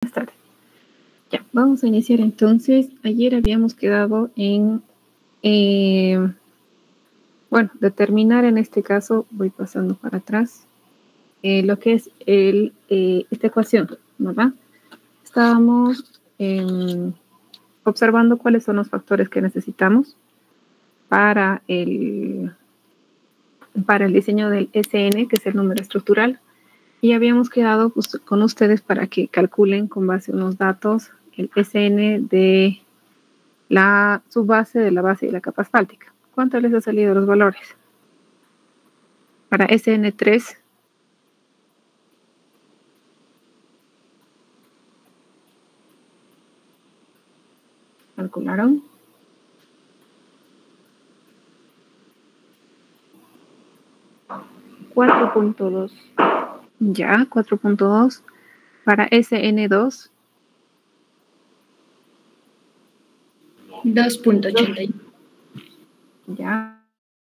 Buenas tardes. Ya, vamos a iniciar entonces. Ayer habíamos quedado en, determinar en este caso, voy pasando para atrás, lo que es esta ecuación, ¿verdad? Estábamos observando cuáles son los factores que necesitamos para el diseño del SN, que es el número estructural, y habíamos quedado con ustedes para que calculen con base a unos datos el SN de la subbase de la base de la capa asfáltica. ¿Cuánto les ha salido los valores? Para SN3, ¿calcularon? $4.2. Ya, 4.2. Para SN2. 2.81. Ya,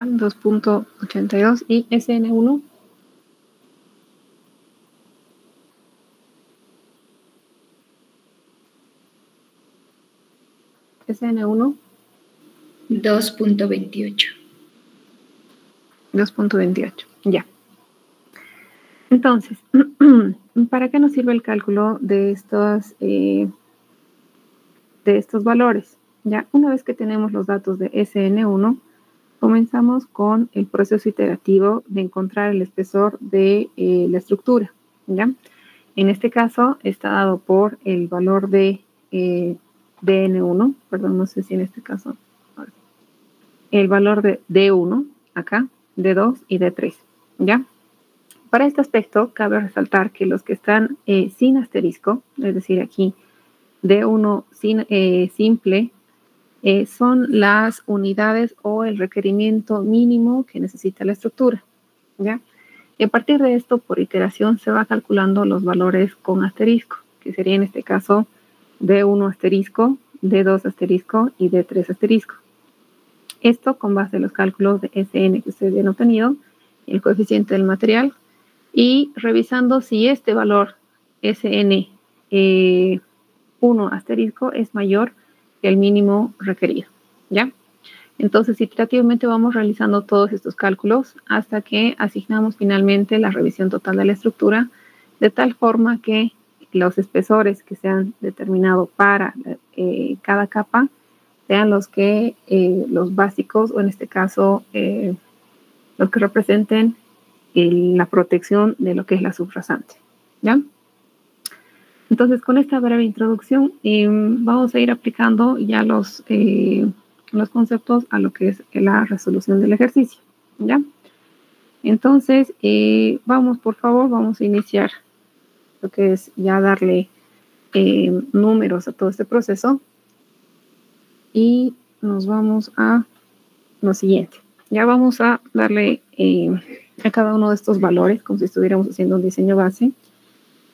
2.82. ¿Y SN1? SN1. 2.28. 2.28. Ya. Entonces, ¿para qué nos sirve el cálculo de estos valores? Ya, una vez que tenemos los datos de SN1, comenzamos con el proceso iterativo de encontrar el espesor de la estructura, ¿ya? En este caso está dado por el valor de DN1, perdón, no sé si en este caso, el valor de D1, acá, D2 y D3, ¿ya? Para este aspecto, cabe resaltar que los que están sin asterisco, es decir, aquí D1 simple, son las unidades o el requerimiento mínimo que necesita la estructura, ¿ya? Y a partir de esto, por iteración, se va calculando los valores con asterisco, que sería en este caso D1 asterisco, D2 asterisco y D3 asterisco. Esto con base en los cálculos de SN que ustedes han obtenido, el coeficiente del material, y revisando si este valor SN 1 asterisco es mayor que el mínimo requerido, ¿ya? Entonces, iterativamente vamos realizando todos estos cálculos hasta que asignamos finalmente la revisión total de la estructura, de tal forma que los espesores que se han determinado para cada capa sean los básicos, o en este caso, los que representen la protección de lo que es la subrasante, ¿ya? Entonces, con esta breve introducción, vamos a ir aplicando ya los conceptos a lo que es la resolución del ejercicio, ¿ya? Entonces, por favor, vamos a iniciar lo que es ya darle números a todo este proceso y nos vamos a lo siguiente. Ya vamos a darle a cada uno de estos valores como si estuviéramos haciendo un diseño base,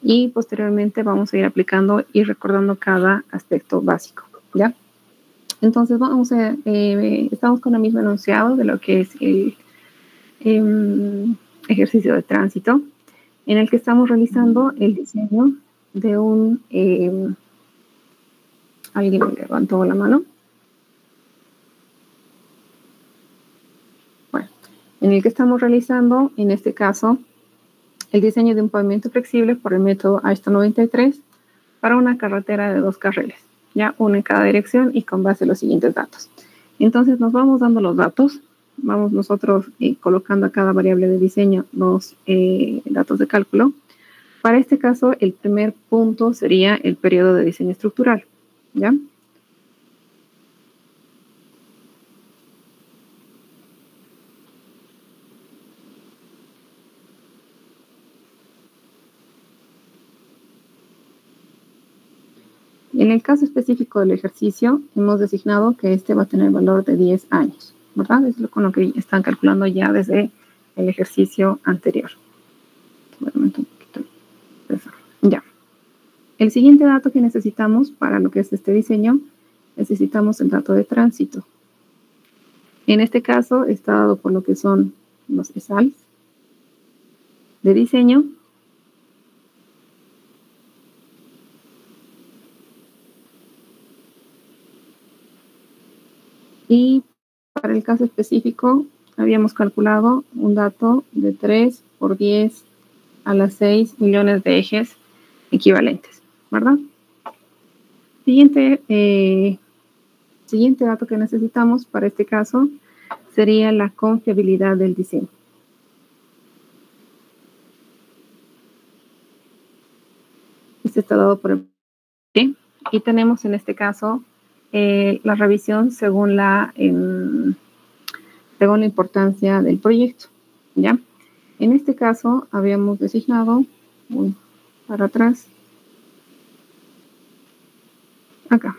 y posteriormente vamos a ir aplicando y recordando cada aspecto básico, ¿ya? Entonces estamos con el mismo enunciado de lo que es el ejercicio de tránsito, en el que estamos realizando el diseño de un... ¿alguien me levantó la mano? Bueno, en el que estamos realizando, en este caso, el diseño de un pavimento flexible por el método AISTO 93 para una carretera de 2 carriles, ya una en cada dirección y con base a los siguientes datos. Entonces nos vamos dando los datos, vamos nosotros colocando a cada variable de diseño los datos de cálculo. Para este caso, el primer punto sería el periodo de diseño estructural, ¿ya? En el caso específico del ejercicio, hemos designado que este va a tener valor de 10 años, ¿verdad? Es con lo que están calculando ya desde el ejercicio anterior. Ya. El siguiente dato que necesitamos para lo que es este diseño, necesitamos el dato de tránsito. En este caso está dado por lo que son los ESALs de diseño Y para el caso específico, habíamos calculado un dato de 3 por 10 a las 6 millones de ejes equivalentes, ¿verdad? Siguiente dato que necesitamos para este caso sería la confiabilidad del diseño. Este está dado por el ¿sí? Y tenemos en este caso la revisión según la importancia del proyecto, ¿ya? En este caso habíamos designado, para atrás, acá,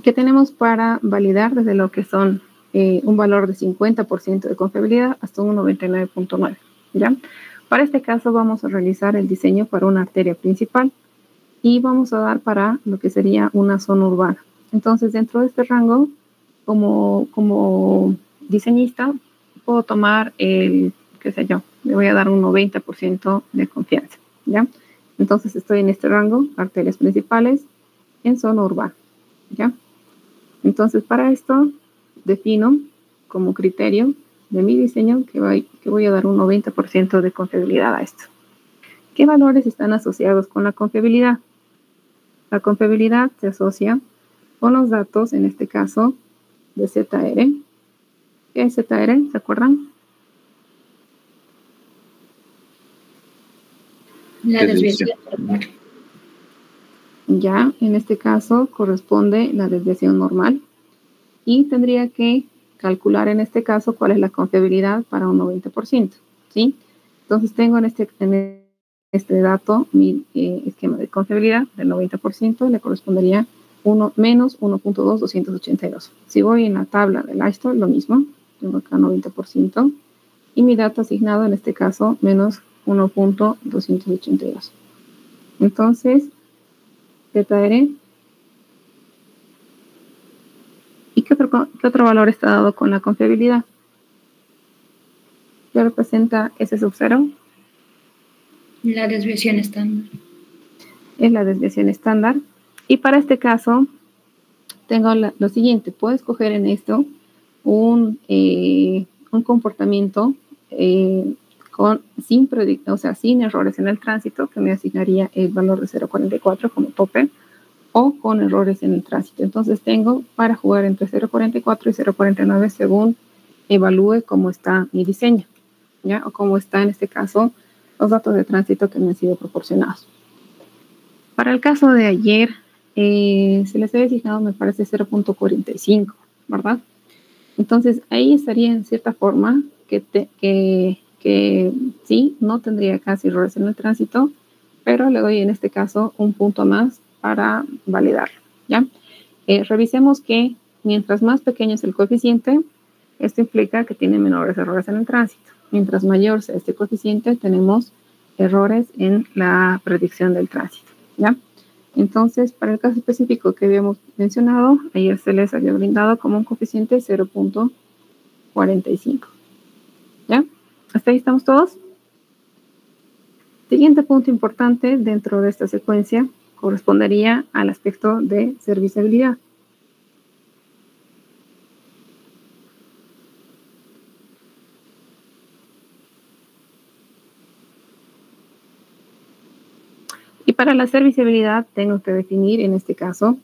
que tenemos para validar desde lo que son un valor de 50% de confiabilidad hasta un 99.9, ¿ya? Para este caso vamos a realizar el diseño para una arteria principal y vamos a dar para lo que sería una zona urbana. Entonces, dentro de este rango, como diseñista, puedo tomar le voy a dar un 90% de confianza, ¿ya? Entonces, estoy en este rango, arterias principales, en zona urbana, ¿ya? Entonces, para esto, defino como criterio de mi diseño que voy a dar un 90% de confiabilidad a esto. ¿Qué valores están asociados con la confiabilidad? La confiabilidad se asocia con los datos, en este caso, de ZR. ¿Qué es ZR? ¿Se acuerdan? La desviación. Ya, en este caso corresponde la desviación normal y tendría que calcular en este caso cuál es la confiabilidad para un 90%, ¿sí? Entonces tengo en este dato mi esquema de confiabilidad del 90%, le correspondería menos 1.282. Si voy en la tabla del ISTOR, lo mismo, tengo acá 90%, y mi dato asignado en este caso menos 1.282. Entonces, ZR. ¿Y qué otro valor está dado con la confiabilidad? ¿Qué representa S sub 0? La desviación estándar. Es la desviación estándar. Y para este caso, tengo lo siguiente. Puedo escoger en esto un comportamiento sin errores en el tránsito, que me asignaría el valor de 0.44 como tope, o con errores en el tránsito. Entonces tengo para jugar entre 0.44 y 0.49 según evalúe cómo está mi diseño, ¿ya? O cómo está en este caso los datos de tránsito que me han sido proporcionados. Para el caso de ayer, se les había asignado, me parece, 0.45, ¿verdad? Entonces ahí estaría en cierta forma que sí, no tendría casi errores en el tránsito, pero le doy en este caso un punto más para validarlo, ¿ya? Revisemos que mientras más pequeño es el coeficiente, esto implica que tiene menores errores en el tránsito. Mientras mayor sea este coeficiente, tenemos errores en la predicción del tránsito, ¿ya? Entonces, para el caso específico que habíamos mencionado, ayer se les había brindado como un coeficiente 0.45, ¿ya? ¿Hasta ahí estamos todos? Siguiente punto importante dentro de esta secuencia correspondería al aspecto de serviciabilidad. Y para la serviciabilidad tengo que definir en este caso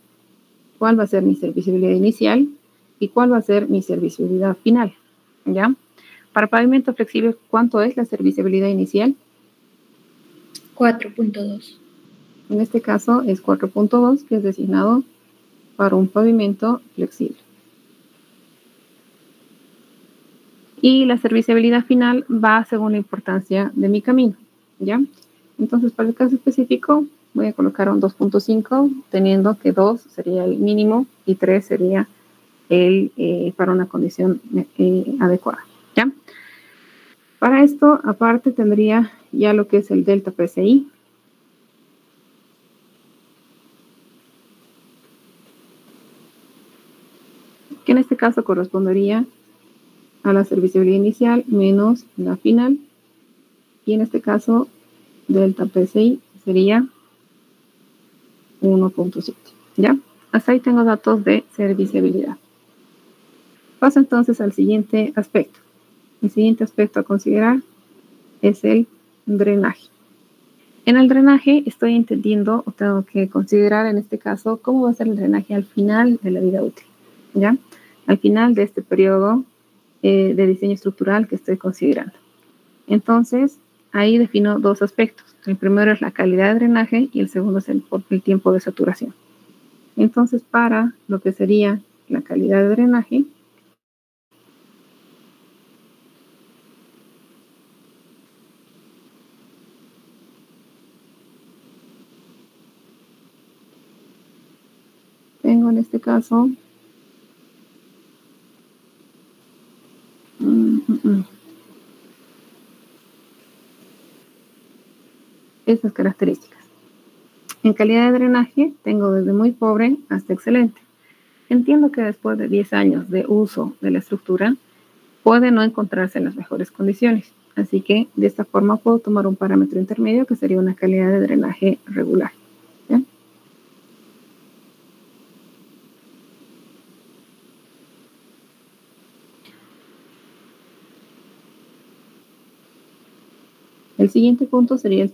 cuál va a ser mi serviciabilidad inicial y cuál va a ser mi serviciabilidad final, ¿ya? Para pavimento flexible, ¿cuánto es la serviciabilidad inicial? 4.2. En este caso es 4.2, que es designado para un pavimento flexible. Y la serviciabilidad final va según la importancia de mi camino, ¿ya? Entonces, para el caso específico, voy a colocar un 2.5, teniendo que 2 sería el mínimo y 3 sería para una condición adecuada, ¿ya? Para esto, aparte, tendría ya lo que es el delta PCI, que en este caso correspondería a la serviciabilidad inicial menos la final, y en este caso delta PCI sería 1.7, Hasta ahí tengo datos de serviciabilidad. Paso entonces al siguiente aspecto. El siguiente aspecto a considerar es el drenaje. En el drenaje estoy entendiendo o tengo que considerar en este caso cómo va a ser el drenaje al final de la vida útil, ¿ya? Al final de este periodo de diseño estructural que estoy considerando. Entonces, ahí defino dos aspectos. El primero es la calidad de drenaje y el segundo es el tiempo de saturación. Entonces, para lo que sería la calidad de drenaje, tengo en este caso estas características. En calidad de drenaje tengo desde muy pobre hasta excelente. Entiendo que después de 10 años de uso de la estructura puede no encontrarse en las mejores condiciones. Así que de esta forma puedo tomar un parámetro intermedio que sería una calidad de drenaje regular. ¿Ya? El siguiente punto sería el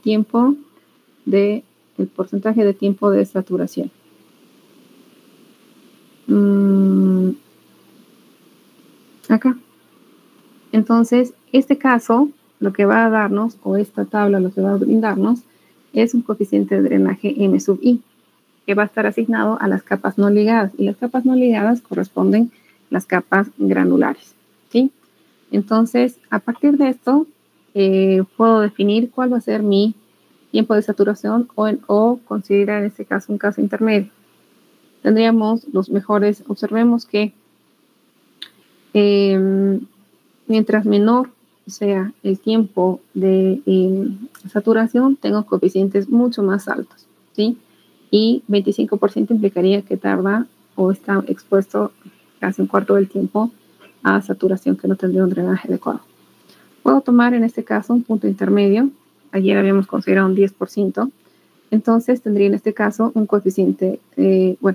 porcentaje de tiempo de saturación. Acá. Entonces, este caso, lo que va a darnos, o esta tabla lo que va a brindarnos, es un coeficiente de drenaje M sub I, que va a estar asignado a las capas no ligadas. Y las capas no ligadas corresponden a las capas granulares, ¿sí? Entonces, a partir de esto, puedo definir cuál va a ser mi tiempo de saturación o considerar en este caso un caso intermedio. Tendríamos los mejores, observemos que mientras menor sea el tiempo de saturación, tengo coeficientes mucho más altos, ¿sí? Y 25% implicaría que tarda o está expuesto casi un cuarto del tiempo a saturación, que no tendría un drenaje adecuado. Puedo tomar en este caso un punto intermedio. Ayer habíamos considerado un 10%. Entonces tendría en este caso un coeficiente,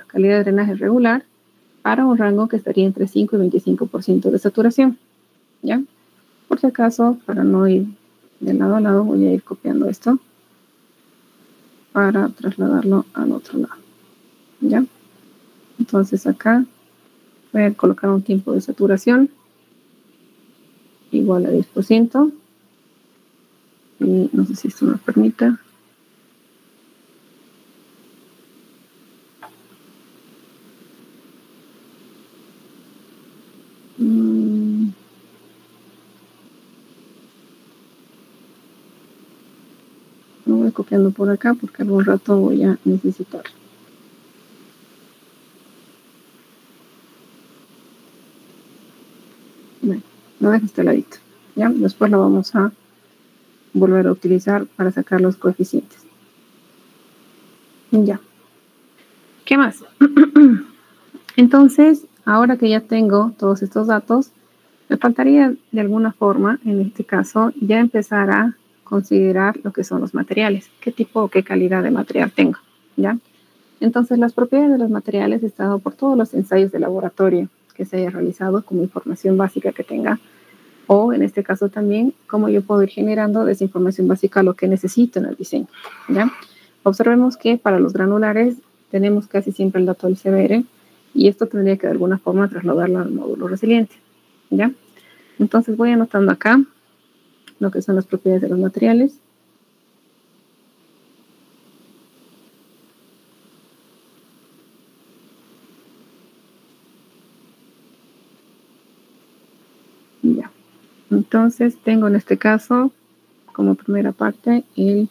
calidad de drenaje regular para un rango que estaría entre 5 y 25% de saturación, ¿ya? Por si acaso, para no ir de lado a lado, voy a ir copiando esto para trasladarlo al otro lado, ¿ya? Entonces acá voy a colocar un tiempo de saturación igual a 10%. Y no sé si esto me permite. Lo voy copiando por acá porque algún rato voy a necesitar. Bueno, lo dejo este ladito. ¿Ya? Después lo vamos a volver a utilizar para sacar los coeficientes. Ya. ¿Qué más? Entonces, ahora que ya tengo todos estos datos, me faltaría de alguna forma, en este caso, ya empezar a considerar lo que son los materiales. ¿Qué tipo o qué calidad de material tengo? ¿Ya? Entonces, las propiedades de los materiales he estado por todos los ensayos de laboratorio que se haya realizado como información básica que tenga, o en este caso también, cómo yo puedo ir generando de esa información básica lo que necesito en el diseño, ¿ya? Observemos que para los granulares tenemos casi siempre el dato del CBR y esto tendría que de alguna forma trasladarlo al módulo resiliente, ¿ya? Entonces voy anotando acá lo que son las propiedades de los materiales. Ya. Entonces tengo en este caso como primera parte el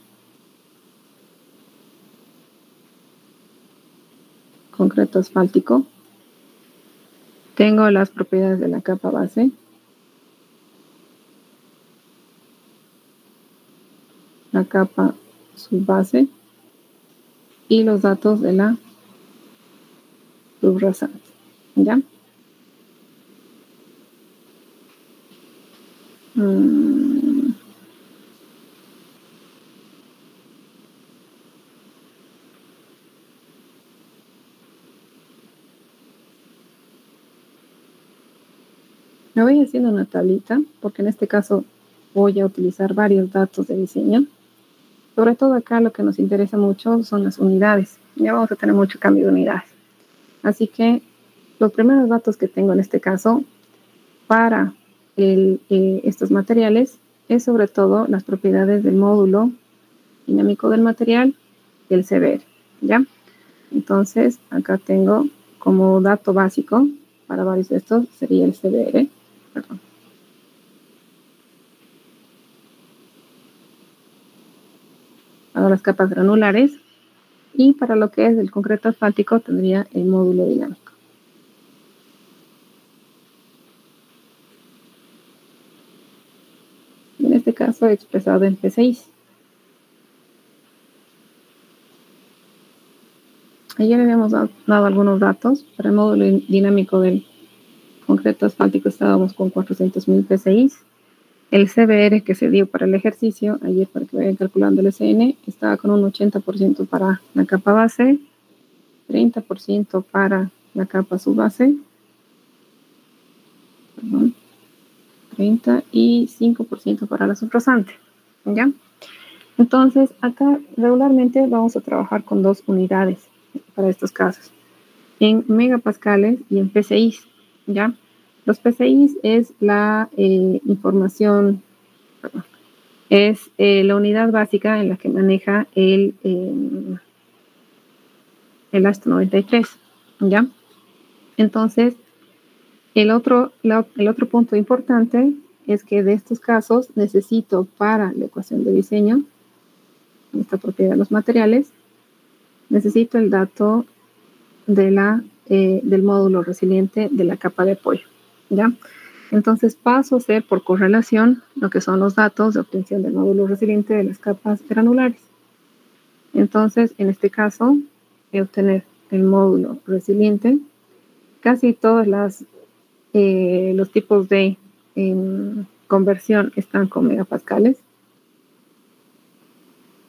concreto asfáltico. Tengo las propiedades de la capa base. La capa subbase y los datos de la subrasante, ¿ya? Me voy haciendo una tablita, porque en este caso voy a utilizar varios datos de diseño. Sobre todo acá lo que nos interesa mucho son las unidades. Ya vamos a tener mucho cambio de unidades. Así que los primeros datos que tengo en este caso para estos materiales es sobre todo las propiedades del módulo dinámico del material y el CBR, ¿ya? Entonces, acá tengo como dato básico para varios de estos sería el CBR, perdón. Para las capas granulares y para lo que es el concreto asfáltico tendría el módulo dinámico. En este caso expresado en P6. Ayer habíamos dado algunos datos. Para el módulo dinámico del concreto asfáltico estábamos con 400.000 P6. El CBR que se dio para el ejercicio, ayer para que vayan calculando el SN, estaba con un 80% para la capa base, 30% para la capa subbase, 30 y 5% para la subrasante, ¿ya? Entonces, acá regularmente vamos a trabajar con 2 unidades para estos casos, en megapascales y en PCI, ¿ya? Los PCI es la información, perdón, es la unidad básica en la que maneja el ASTO 93, ¿ya? Entonces, el otro punto importante es que de estos casos necesito para la ecuación de diseño, esta propiedad de los materiales, necesito el dato del módulo resiliente de la capa de apoyo, ¿ya? Entonces paso a hacer por correlación lo que son los datos de obtención del módulo resiliente de las capas granulares. Entonces, en este caso, voy a obtener el módulo resiliente. Casi todos los tipos de conversión están con megapascales.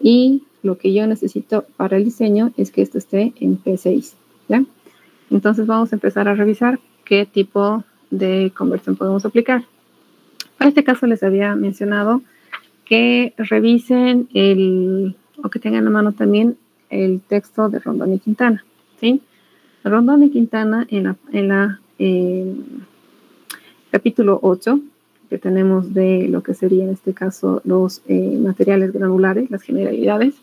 Y lo que yo necesito para el diseño es que esto esté en P6, ¿ya? Entonces vamos a empezar a revisar qué tipo de conversión podemos aplicar. Para este caso les había mencionado que revisen o que tengan a mano también el texto de Rondón y Quintana, ¿sí? Rondón y Quintana en la capítulo 8, que tenemos de lo que sería en este caso los materiales granulares, las generalidades,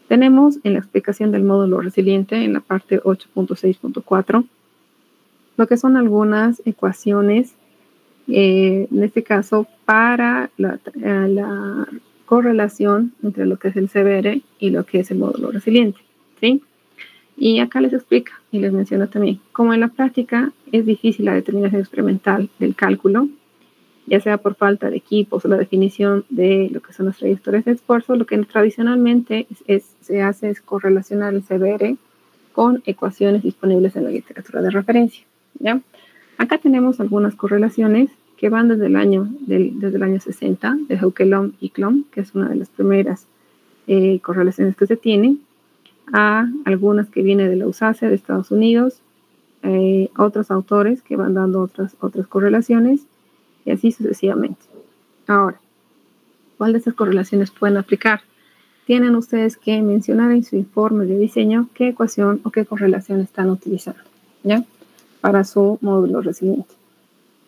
tenemos en la explicación del módulo resiliente en la parte 8.6.4 lo que son algunas ecuaciones, en este caso para la correlación entre lo que es el CBR y lo que es el módulo resiliente, ¿sí? Y acá les explica y les menciona también cómo en la práctica es difícil la determinación experimental del cálculo, ya sea por falta de equipos o la definición de lo que son las trayectorias de esfuerzo. Lo que tradicionalmente se hace es correlacionar el CBR con ecuaciones disponibles en la literatura de referencia, ¿ya? Acá tenemos algunas correlaciones que van desde el año 60 de Heukelom y Klom, que es una de las primeras correlaciones que se tiene, a algunas que vienen de la USACE de Estados Unidos, otros autores que van dando otras correlaciones y así sucesivamente. Ahora, ¿cuál de estas correlaciones pueden aplicar? Tienen ustedes que mencionar en su informe de diseño qué ecuación o qué correlación están utilizando, ¿ya? Para su módulo resiliente.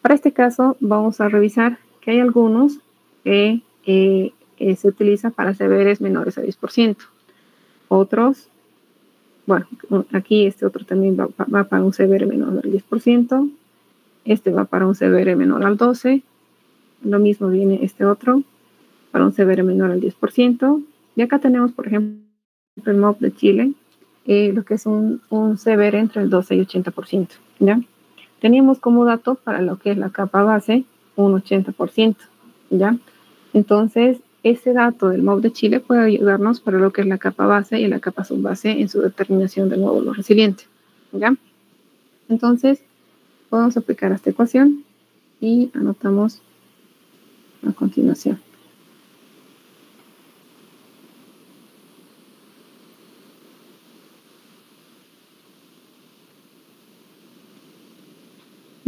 Para este caso vamos a revisar que hay algunos que se utilizan para CBRs menores a 10%. Otros, bueno, aquí este otro también va para un CBR menor al 10%. Este va para un CBR menor al 12%. Lo mismo viene este otro para un CBR menor al 10%. Y acá tenemos, por ejemplo, el MOB de Chile, lo que es un CBR entre el 12 y 80%, ¿ya? Teníamos como dato para lo que es la capa base un 80%, ¿ya? Entonces, ese dato del MOB de Chile puede ayudarnos para lo que es la capa base y la capa subbase en su determinación del módulo resiliente, ¿ya? Entonces, podemos aplicar esta ecuación y anotamos a continuación.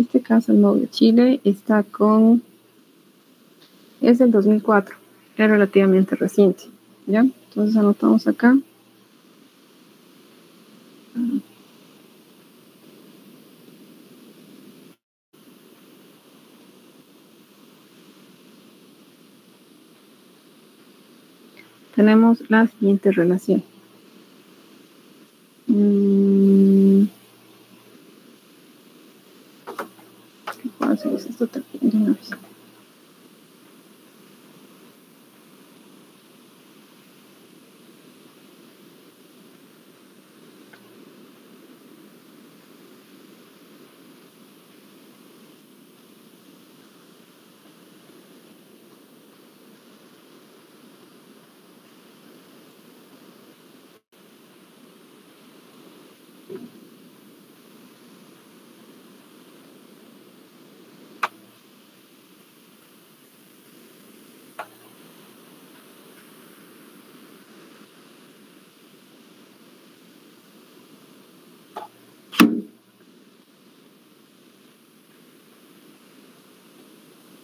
este caso, el módulo Chile está con, es del 2004, es relativamente reciente, ¿ya? Entonces anotamos acá. Tenemos la siguiente relación. ¿Qué puedo hacer esto también de una vez?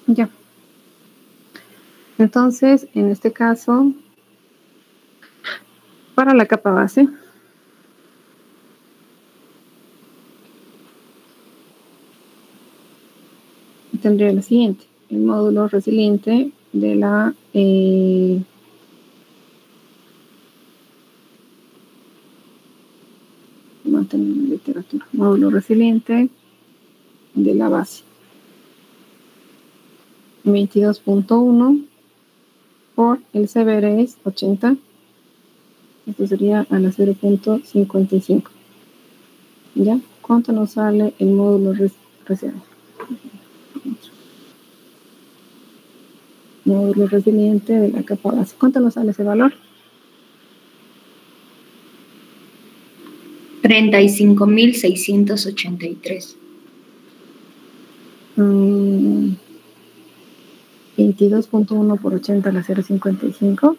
Ya. Entonces, en este caso, para la capa base, tendría lo siguiente: el módulo resiliente de la mantener la literatura, módulo resiliente de la base 22.1 por el CBR es 80, esto sería a la 0.55. ¿Ya? ¿Cuánto nos sale el módulo resiliente? Módulo resiliente de la capa base. ¿Cuánto nos sale ese valor? 35.683. 22.1 por 80 a la 0.55.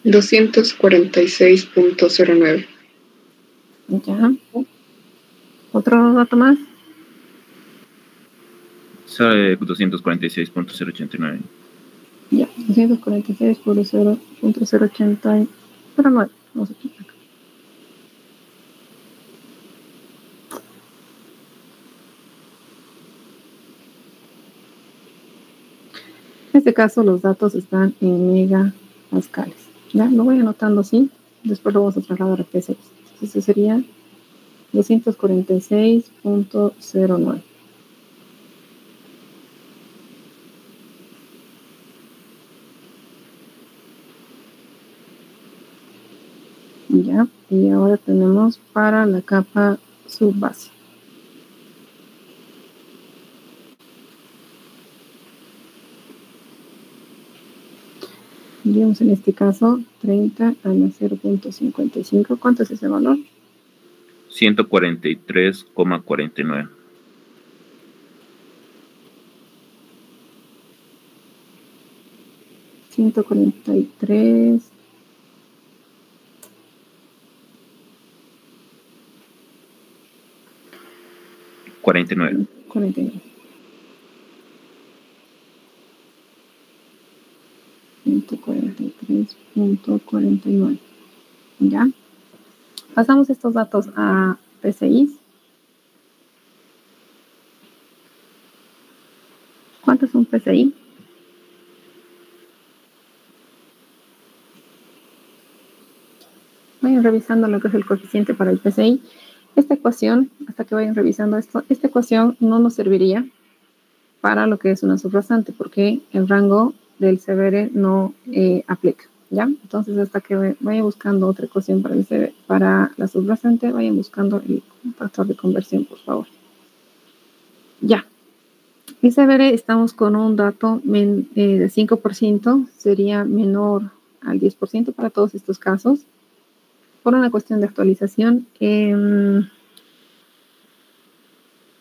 246.09. Ya. ¿Otro dato más? Sale 246.089. Ya, 246 por 0.089. Vamos a quitar acá. En este caso los datos están en megapascales. Ya, lo voy anotando así, después lo vamos a trasladar a P6. Entonces sería 246.09. Ya, y ahora tenemos para la capa subbase. Tendríamos en este caso 30 a la 0.55. ¿Cuánto es ese valor? 143,49. $143. 49. 49. 143.49. ¿Ya? Pasamos estos datos a PCI. ¿Cuánto es un PCI? Vayan revisando lo que es el coeficiente para el PCI. Esta ecuación, hasta que vayan revisando esto, esta ecuación no nos serviría para lo que es una subrasante, porque el rango del CBR no aplica, ¿ya? Entonces, hasta que vayan buscando otra ecuación para, el CBR, para la subrasante, vayan buscando el factor de conversión, por favor. Ya. El CBR estamos con un dato de 5%, sería menor al 10% para todos estos casos. Por una cuestión de actualización,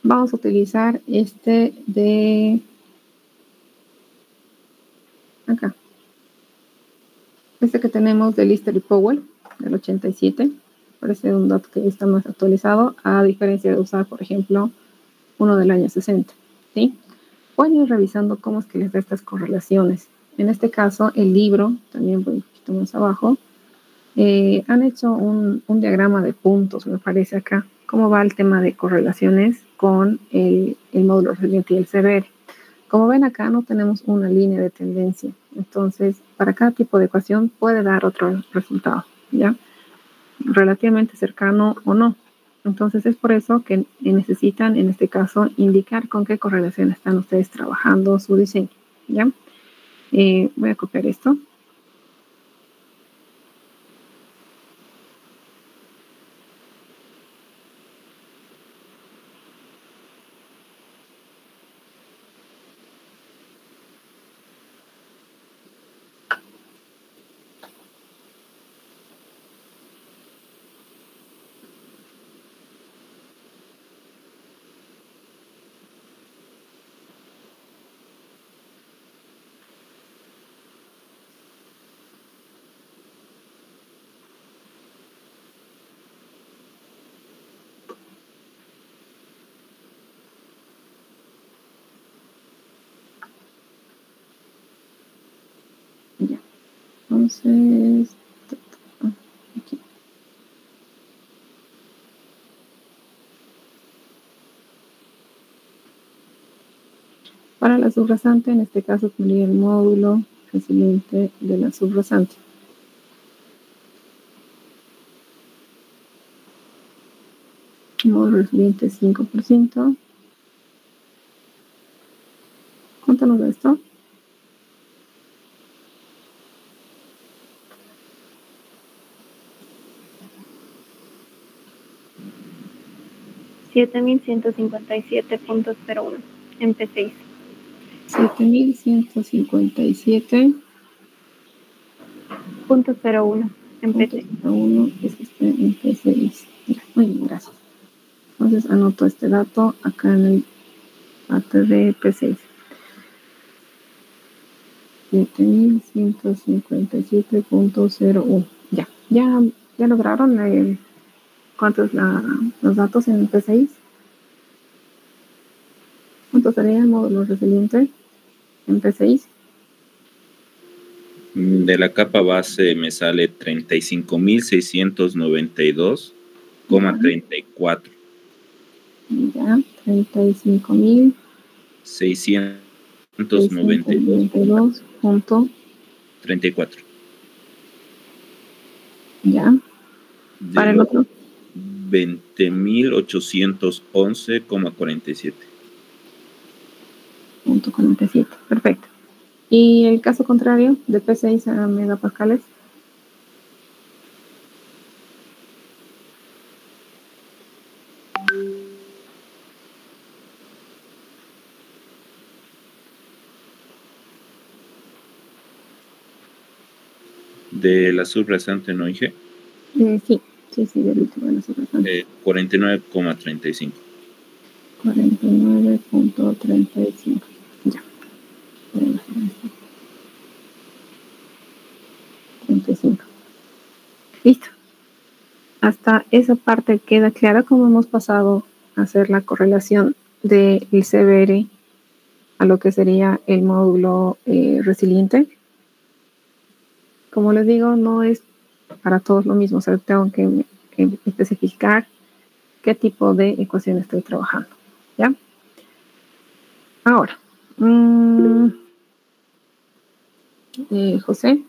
vamos a utilizar este de acá. Este que tenemos de Lister y Powell, del 87. Parece un dato que está más actualizado, a diferencia de usar, por ejemplo, uno del año 60, ¿sí? Pueden ir revisando cómo es que les da estas correlaciones. En este caso, el libro, también voy un poquito más abajo, han hecho un diagrama de puntos, me parece acá, cómo va el tema de correlaciones con el módulo resiliente y el CBR. Como ven acá, no tenemos una línea de tendencia. Entonces, para cada tipo de ecuación puede dar otro resultado, ¿ya? Relativamente cercano o no. Entonces, es por eso que necesitan, en este caso, indicar con qué correlación están ustedes trabajando su diseño, ¿ya? Voy a copiar esto. Ya. Entonces, aquí. Para la subrasante, en este caso tendría el módulo resiliente de la subrasante. Módulo resiliente 5%. ¿Cuánto nos da esto? $7,157.01 en P6. 7,157.01 en P6. Es este en P6. Muy bien, gracias. Entonces anoto este dato acá en el parte de P6. 7,157.01. Ya lograron cuántos los datos en P6. ¿Cuánto sería el módulo resiliente en P6? De la capa base me sale 35.692,34. Ya, 35.000. 692.34. Ya. Para el otro. 20.811,47. 47. Perfecto. ¿Y el caso contrario de P6 a megapascales? De la subrasante, ¿no, Inge? Sí, del último de la subrasante. 49,35. 49.35. Ya. 35. Listo. Hasta esa parte queda clara cómo hemos pasado a hacer la correlación del CBR a lo que sería el módulo resiliente. Como les digo, no es para todos lo mismo. O sea, tengo que especificar qué tipo de ecuación estoy trabajando. ¿Ya? Ahora, José.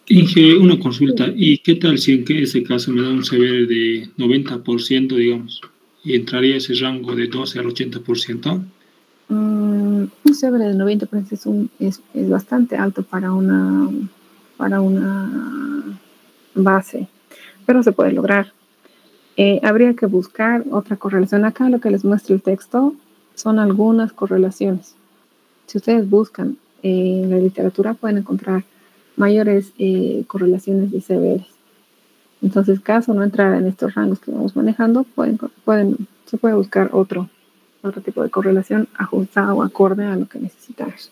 Inge, una consulta. ¿Y qué tal si en ese caso me da un CBR de 90%, digamos, y entraría ese rango de 12 al 80%? Un CBR de 90% es bastante alto para una base, pero se puede lograr. Habría que buscar otra correlación. Acá lo que les muestra el texto son algunas correlaciones. Si ustedes buscan en la literatura pueden encontrar mayores correlaciones de CBRs. Entonces, caso no entrar en estos rangos que vamos manejando, se puede buscar otro tipo de correlación ajustada o acorde a lo que necesitamos.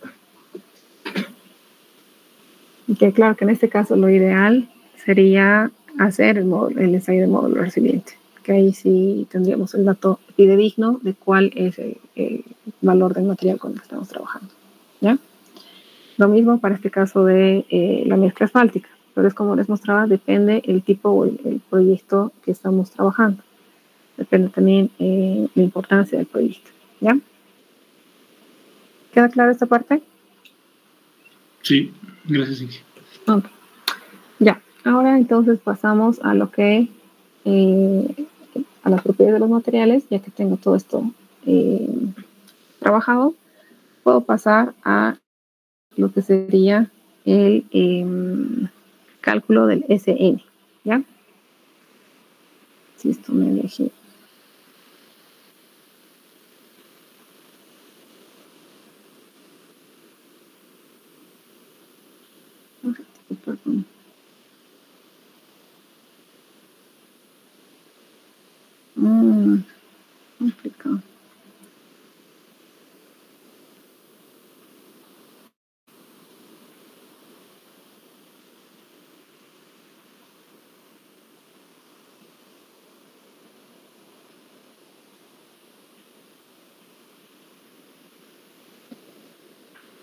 Y que claro que en este caso lo ideal sería hacer el ensayo de módulo resiliente. porque ahí sí tendríamos el dato fidedigno de cuál es el valor del material con el que estamos trabajando, ¿ya? Lo mismo para este caso de la mezcla asfáltica, pero es como les mostraba, depende el tipo o el proyecto que estamos trabajando. Depende también la importancia del proyecto, ¿ya? ¿Queda clara esta parte? Sí, gracias, Inge. Ok. Ya, ahora entonces pasamos a lo que, a las propiedades de los materiales, ya que tengo todo esto trabajado, puedo pasar a lo que sería el cálculo del SN, ¿ya? Si esto me deje. Perdón. Complicado.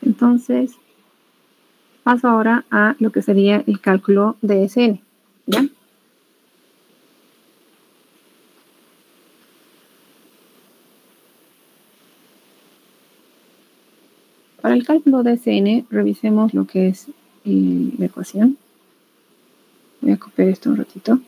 Entonces, paso ahora a lo que sería el cálculo de SN, ¿ya? Para el cálculo de SN, revisemos lo que es la ecuación. Voy a copiar esto un ratito.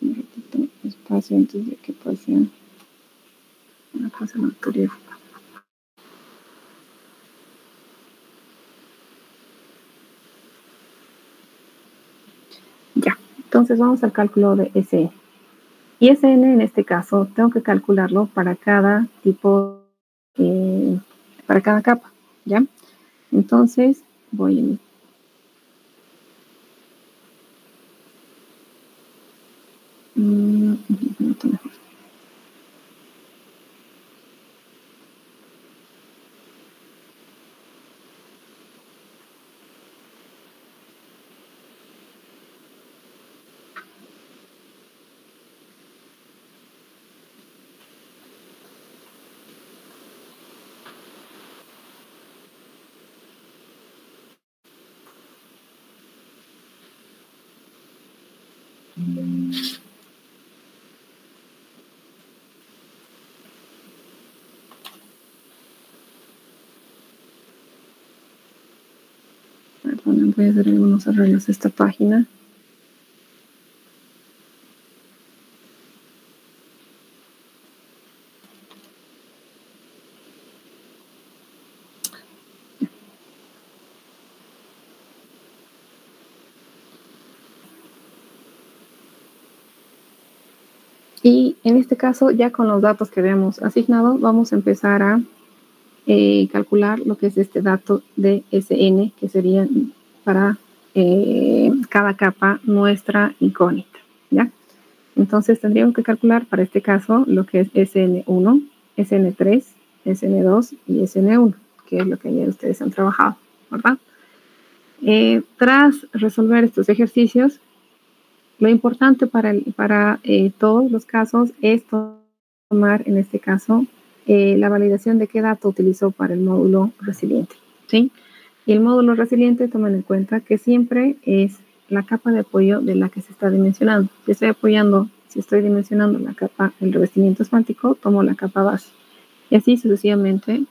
Un ratito espacio antes de que pase una cosa anterior. Ya, entonces vamos al cálculo de SN. Y SN en este caso tengo que calcularlo para cada tipo, para cada capa, ¿ya? Entonces voy a mejor. Perdón, voy a hacer algunos arreglos a esta página. Y en este caso, ya con los datos que habíamos asignado, vamos a empezar a calcular lo que es este dato de SN, que sería para cada capa nuestra incógnita, ¿ya? Entonces tendríamos que calcular para este caso lo que es SN1, SN3, SN2 y SN1, que es lo que ya ustedes han trabajado, ¿verdad? Tras resolver estos ejercicios, lo importante para todos los casos es tomar, en este caso, la validación de qué dato utilizó para el módulo resiliente, ¿sí? Y el módulo resiliente, tomen en cuenta que siempre es la capa de apoyo de la que se está dimensionando. Si estoy dimensionando la capa, el revestimiento asfáltico, tomo la capa base. Y así sucesivamente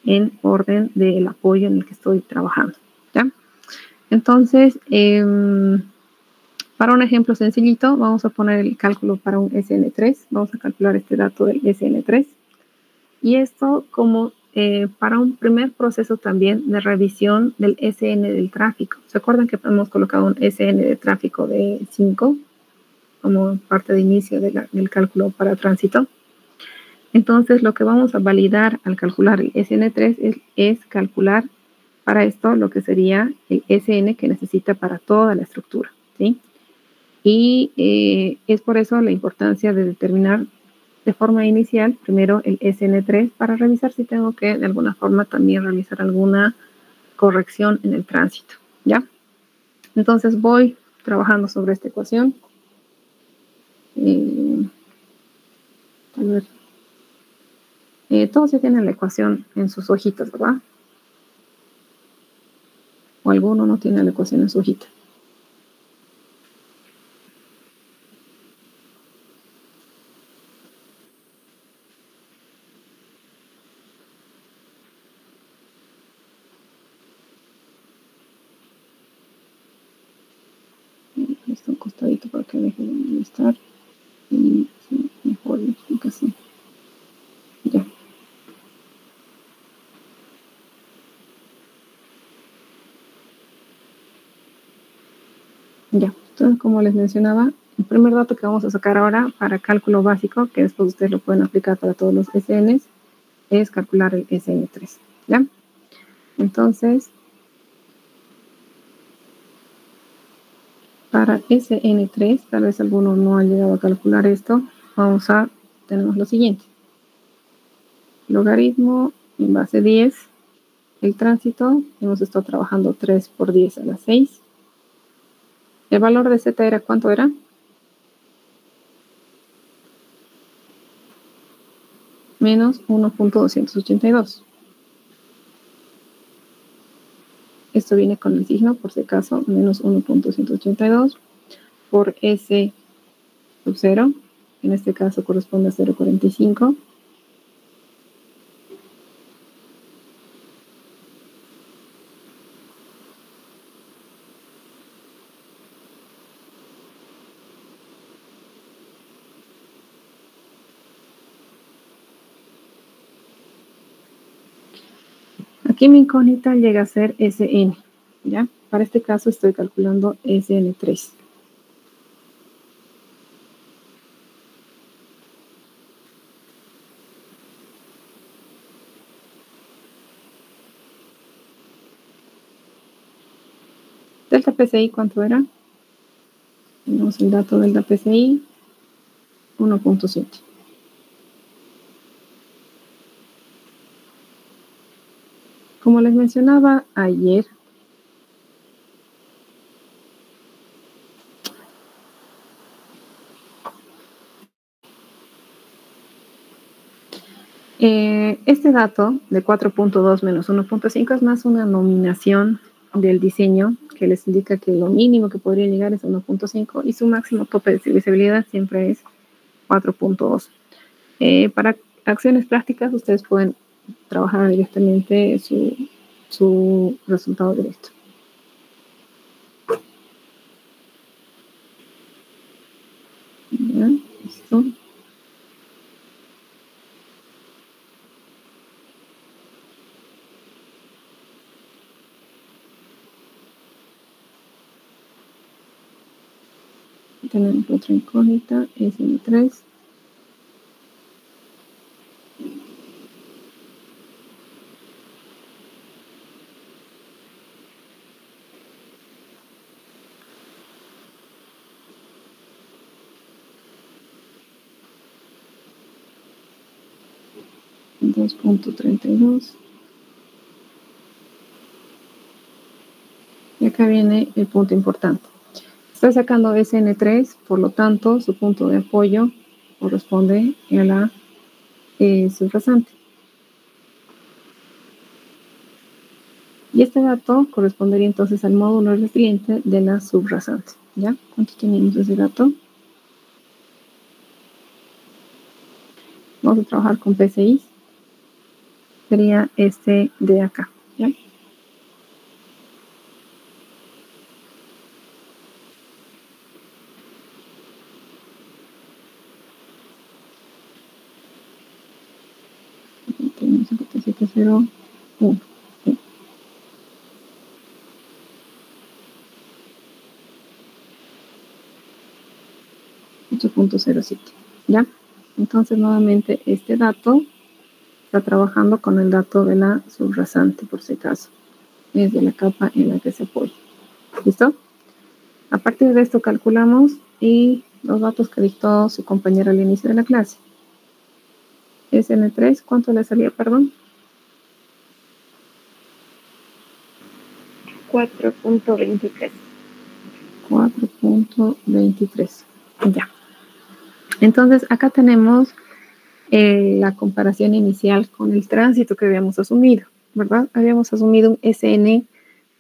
en orden del apoyo en el que estoy trabajando, ¿ya? Entonces, para un ejemplo sencillito, vamos a poner el cálculo para un SN3. Vamos a calcular este dato del SN3. Y esto como para un primer proceso también de revisión del SN del tráfico. ¿Se acuerdan que hemos colocado un SN de tráfico de 5 como parte de inicio del cálculo para tránsito? Entonces, lo que vamos a validar al calcular el SN3 es calcular para esto lo que sería el SN que necesita para toda la estructura, ¿sí? Y es por eso la importancia de determinar de forma inicial primero el SN3 para revisar si tengo que de alguna forma también realizar alguna corrección en el tránsito, ¿ya? Entonces voy trabajando sobre esta ecuación. A ver. Todos ya tienen la ecuación en sus hojitas, ¿verdad? O alguno no tiene la ecuación en su hojita. Está un costadito para que deje de molestar y sí, mejor la explicación. Ya. Ya, entonces como les mencionaba, el primer dato que vamos a sacar ahora para cálculo básico, que después ustedes lo pueden aplicar para todos los SNs, es calcular el SN3, ¿ya? Entonces, para SN3, tal vez alguno no ha llegado a calcular esto, tenemos lo siguiente. Logaritmo en base 10, el tránsito, hemos estado trabajando 3 por 10 a la 6. El valor de Z era, ¿cuánto era? Menos 1.282. Esto viene con el signo, por si acaso, menos 1.282 por S sub 0. En este caso corresponde a 0.45. Aquí mi incógnita llega a ser Sn, ¿ya? Para este caso estoy calculando Sn3. Delta PCI, ¿cuánto era? Tenemos el dato delta PCI, 1.7. Como les mencionaba ayer, este dato de 4.2 menos 1.5 es más una nominación del diseño que les indica que lo mínimo que podría llegar es 1.5 y su máximo tope de visibilidad siempre es 4.2. Para acciones prácticas ustedes pueden trabajar directamente su resultado directo. ¿Ya? ¿Listo? Tenemos otra incógnita, SN3. $2.32. Y acá viene el punto importante. Estoy sacando SN3, por lo tanto, su punto de apoyo corresponde a la subrasante. Y este dato correspondería entonces al módulo resiliente de la subrasante. ¿Ya? ¿Cuánto tenemos ese dato? Vamos a trabajar con PCI. Sería este de acá. ¿Ya? Tenemos 7701. ¿Sí? 8.07. ¿Ya? Entonces, nuevamente, este dato está trabajando con el dato de la subrasante, por si acaso. Es de la capa en la que se apoya. ¿Listo? A partir de esto calculamos y los datos que dictó su compañera al inicio de la clase. SN3, ¿cuánto le salía, perdón? 4.23. 4.23. Ya. Entonces, acá tenemos la comparación inicial con el tránsito que habíamos asumido, ¿verdad? Habíamos asumido un SN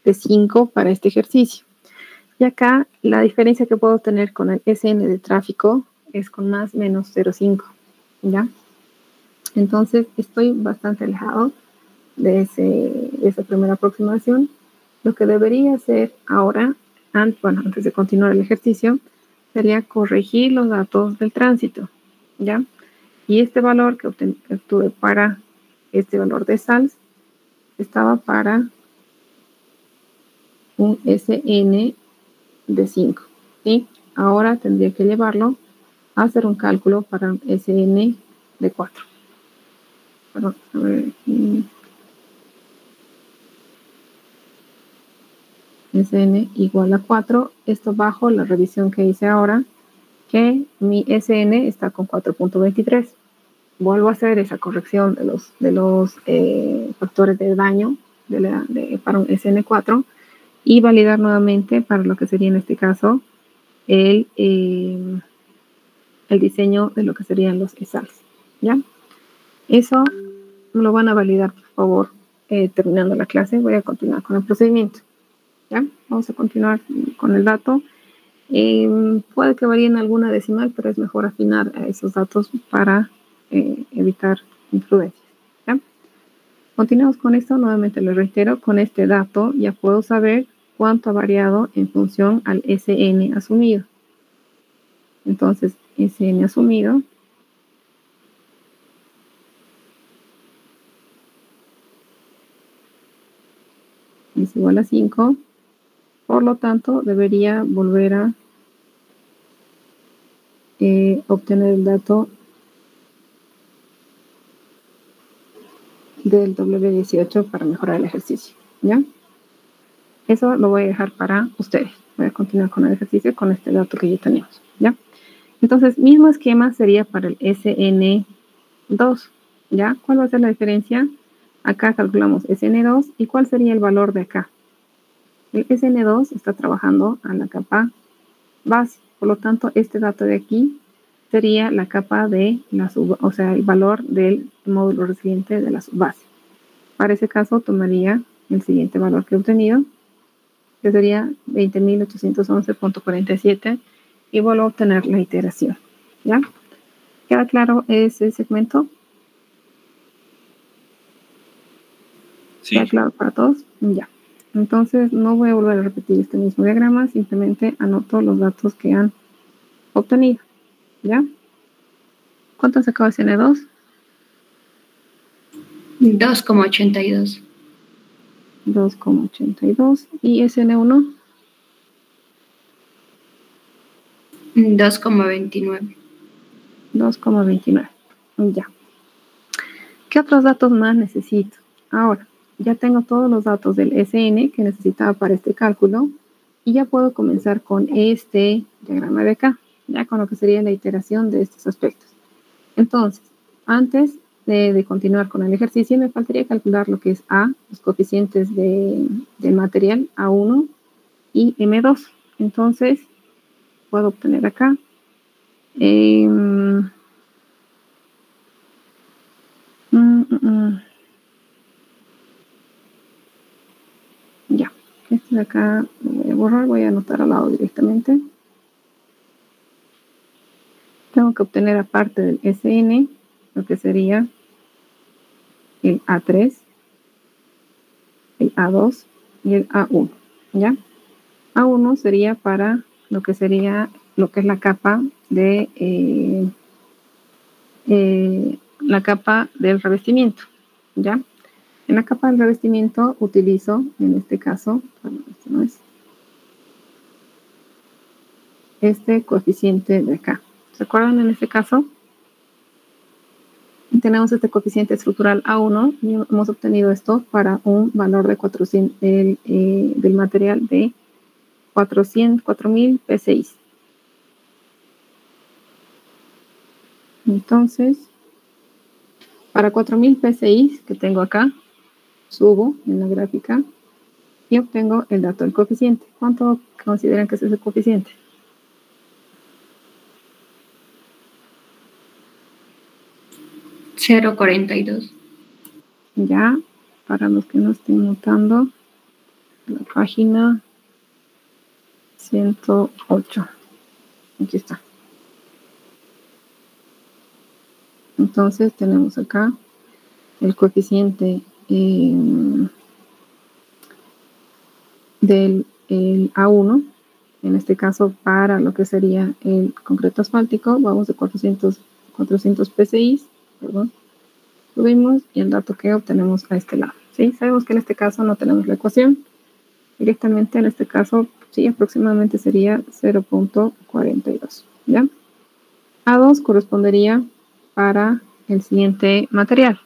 de 5 para este ejercicio. Y acá la diferencia que puedo tener con el SN de tráfico es con más menos 0,5, ¿ya? Entonces, estoy bastante alejado de esa primera aproximación. Lo que debería hacer ahora, antes de continuar el ejercicio, sería corregir los datos del tránsito, ¿ya? Y este valor que obtuve para este valor de SALS estaba para un SN de 5, ¿sí? Ahora tendría que llevarlo a hacer un cálculo para un SN de 4. Perdón, a ver aquí. SN igual a 4, esto bajo la revisión que hice ahora, que mi SN está con 4.23. Vuelvo a hacer esa corrección de los factores de daño para un SN4 y validar nuevamente para lo que sería en este caso el diseño de lo que serían los ESALs, ¿ya? Eso lo van a validar, por favor, terminando la clase. Voy a continuar con el procedimiento. ¿Ya? Vamos a continuar con el dato. Puede que varíe en alguna decimal, pero es mejor afinar esos datos para evitar imprudencias. ¿Ya? Continuamos con esto. Nuevamente les reitero, con este dato ya puedo saber cuánto ha variado en función al SN asumido. Entonces, SN asumido es igual a 5. Por lo tanto, debería volver a obtener el dato del W18 para mejorar el ejercicio, ¿ya? Eso lo voy a dejar para ustedes. Voy a continuar con el ejercicio con este dato que ya tenemos, ¿ya? Entonces, mismo esquema sería para el SN2, ¿ya? ¿Cuál va a ser la diferencia? Acá calculamos SN2 y ¿cuál sería el valor de acá? El SN2 está trabajando a la capa base, por lo tanto, este dato de aquí sería la capa de la o sea, el valor del módulo resiliente de la subbase. Para ese caso, tomaría el siguiente valor que he obtenido, que sería 20.811.47, y vuelvo a obtener la iteración. ¿Ya? ¿Queda claro ese segmento? Sí. ¿Queda claro para todos? Ya. Entonces, no voy a volver a repetir este mismo diagrama, simplemente anoto los datos que han obtenido. ¿Ya? ¿Cuánto sacó el SN2? 2,82. 2,82. ¿Y SN1? 2,29. 2,29. Ya. ¿Qué otros datos más necesito? Ahora, ya tengo todos los datos del SN que necesitaba para este cálculo y ya puedo comenzar con este diagrama de acá, ya con lo que sería la iteración de estos aspectos. Entonces, antes de continuar con el ejercicio, me faltaría calcular lo que es A, los coeficientes del material A1 y M2. Entonces, puedo obtener acá ya, este de acá lo voy a borrar, voy a anotar al lado directamente. Tengo que obtener aparte del SN lo que sería el A3, el A2 y el A1, ¿ya? A1 sería para lo que es la capa de la capa del revestimiento, ¿ya? En la capa del revestimiento utilizo, en este caso, este no es, este coeficiente de acá. ¿Se acuerdan en este caso? Tenemos este coeficiente estructural A1 y hemos obtenido esto para un valor de 400 del material de 4.000 P6. Entonces, Para 4000 PCIs que tengo acá, subo en la gráfica y obtengo el dato del coeficiente. ¿Cuánto consideran que es ese coeficiente? $0.42. Ya, para los que no estén notando, la página 108. Aquí está. Entonces tenemos acá el coeficiente del el A1, en este caso para lo que sería el concreto asfáltico, vamos de 400 PSI, perdón, subimos y el dato que obtenemos a este lado. ¿Sí? Sabemos que en este caso no tenemos la ecuación, directamente en este caso, sí, aproximadamente sería 0.42, ¿ya? A2 correspondería para el siguiente material,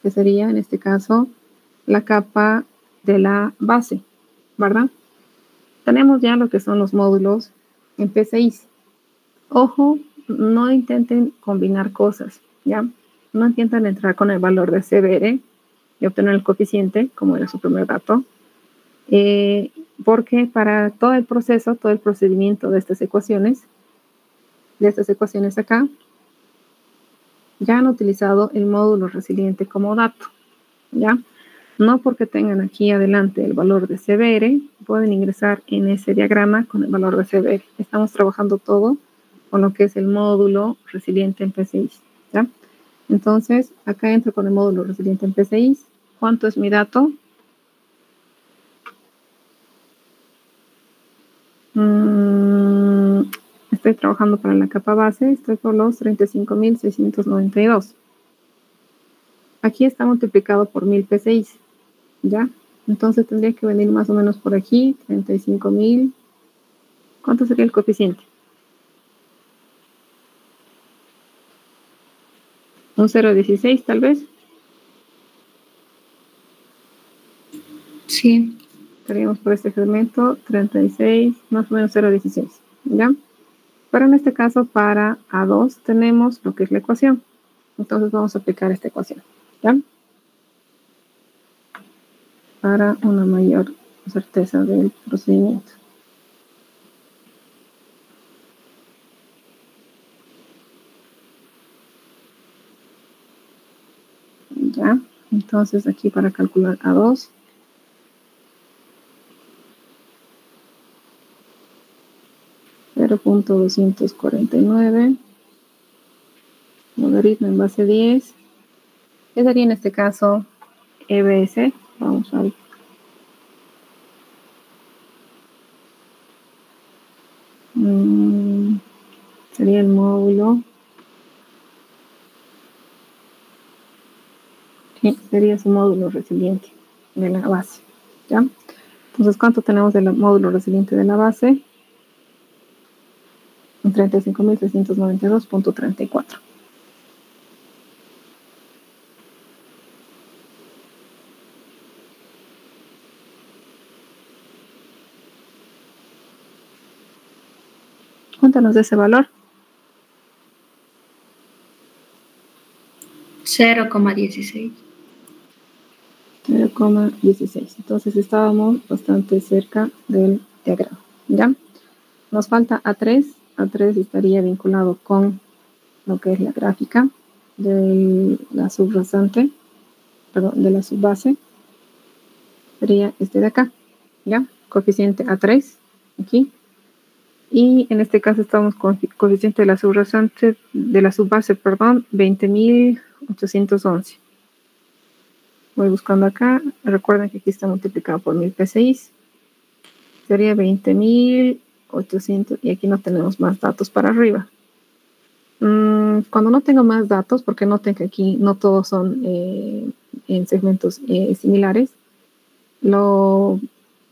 que sería en este caso la capa de la base, ¿verdad? Tenemos ya lo que son los módulos en PCIs. Ojo, no intenten combinar cosas, ¿ya? No intenten entrar con el valor de CBR y obtener el coeficiente, como era su primer dato, porque para todo el proceso, todo el procedimiento de estas ecuaciones acá, ya han utilizado el módulo resiliente como dato, ¿ya? No porque tengan aquí adelante el valor de CBR, pueden ingresar en ese diagrama con el valor de CBR. Estamos trabajando todo con lo que es el módulo resiliente en PCI, ¿ya? Entonces, acá entro con el módulo resiliente en PCI. ¿Cuánto es mi dato? Estoy trabajando para la capa base, estoy por los 35.692. Aquí está multiplicado por 1000 PCI, ¿ya? Entonces tendría que venir más o menos por aquí, 35.000. ¿Cuánto sería el coeficiente? Un 0.16 tal vez. Sí. Estaríamos por este segmento, 36, más o menos 0.16, ¿ya? Pero en este caso, para A2 tenemos lo que es la ecuación. Entonces vamos a aplicar esta ecuación, ¿ya? Para una mayor certeza del procedimiento. Ya, entonces aquí para calcular A2, .249, logaritmo en base 10, ¿qué sería en este caso EBS? Vamos a ver. Sería el módulo. Sí, sería su módulo resiliente de la base, ¿ya? Entonces, ¿cuánto tenemos del módulo resiliente de la base? 35.692.34. Cuéntanos de ese valor. 0,16. 0,16. Entonces estábamos bastante cerca del diagrama, ¿ya? Nos falta A3. A3 estaría vinculado con lo que es la gráfica de la subrasante, perdón, de la subbase. Sería este de acá, ¿ya? Coeficiente A3, aquí. Y en este caso estamos con coeficiente de la subrasante, de la subbase, perdón, 20.811. Voy buscando acá. Recuerden que aquí está multiplicado por 1000 PCI. Sería 20.800 y aquí no tenemos más datos para arriba. Cuando no tengo más datos, porque noten que aquí no todos son en segmentos similares, lo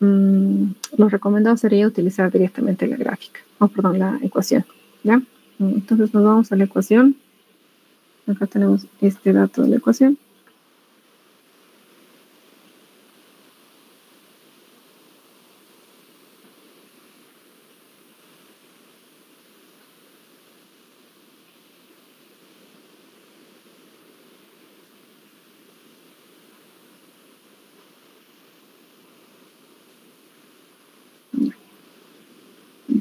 recomendado sería utilizar directamente la gráfica, perdón, la ecuación, ¿ya? Entonces nos vamos a la ecuación. Acá tenemos este dato de la ecuación.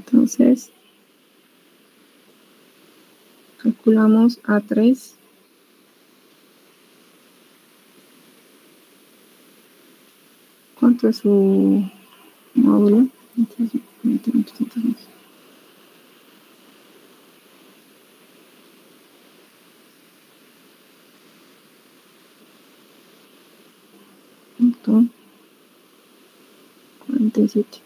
Entonces, calculamos A3. ¿Cuánto es su módulo? 800 más. Punto 47.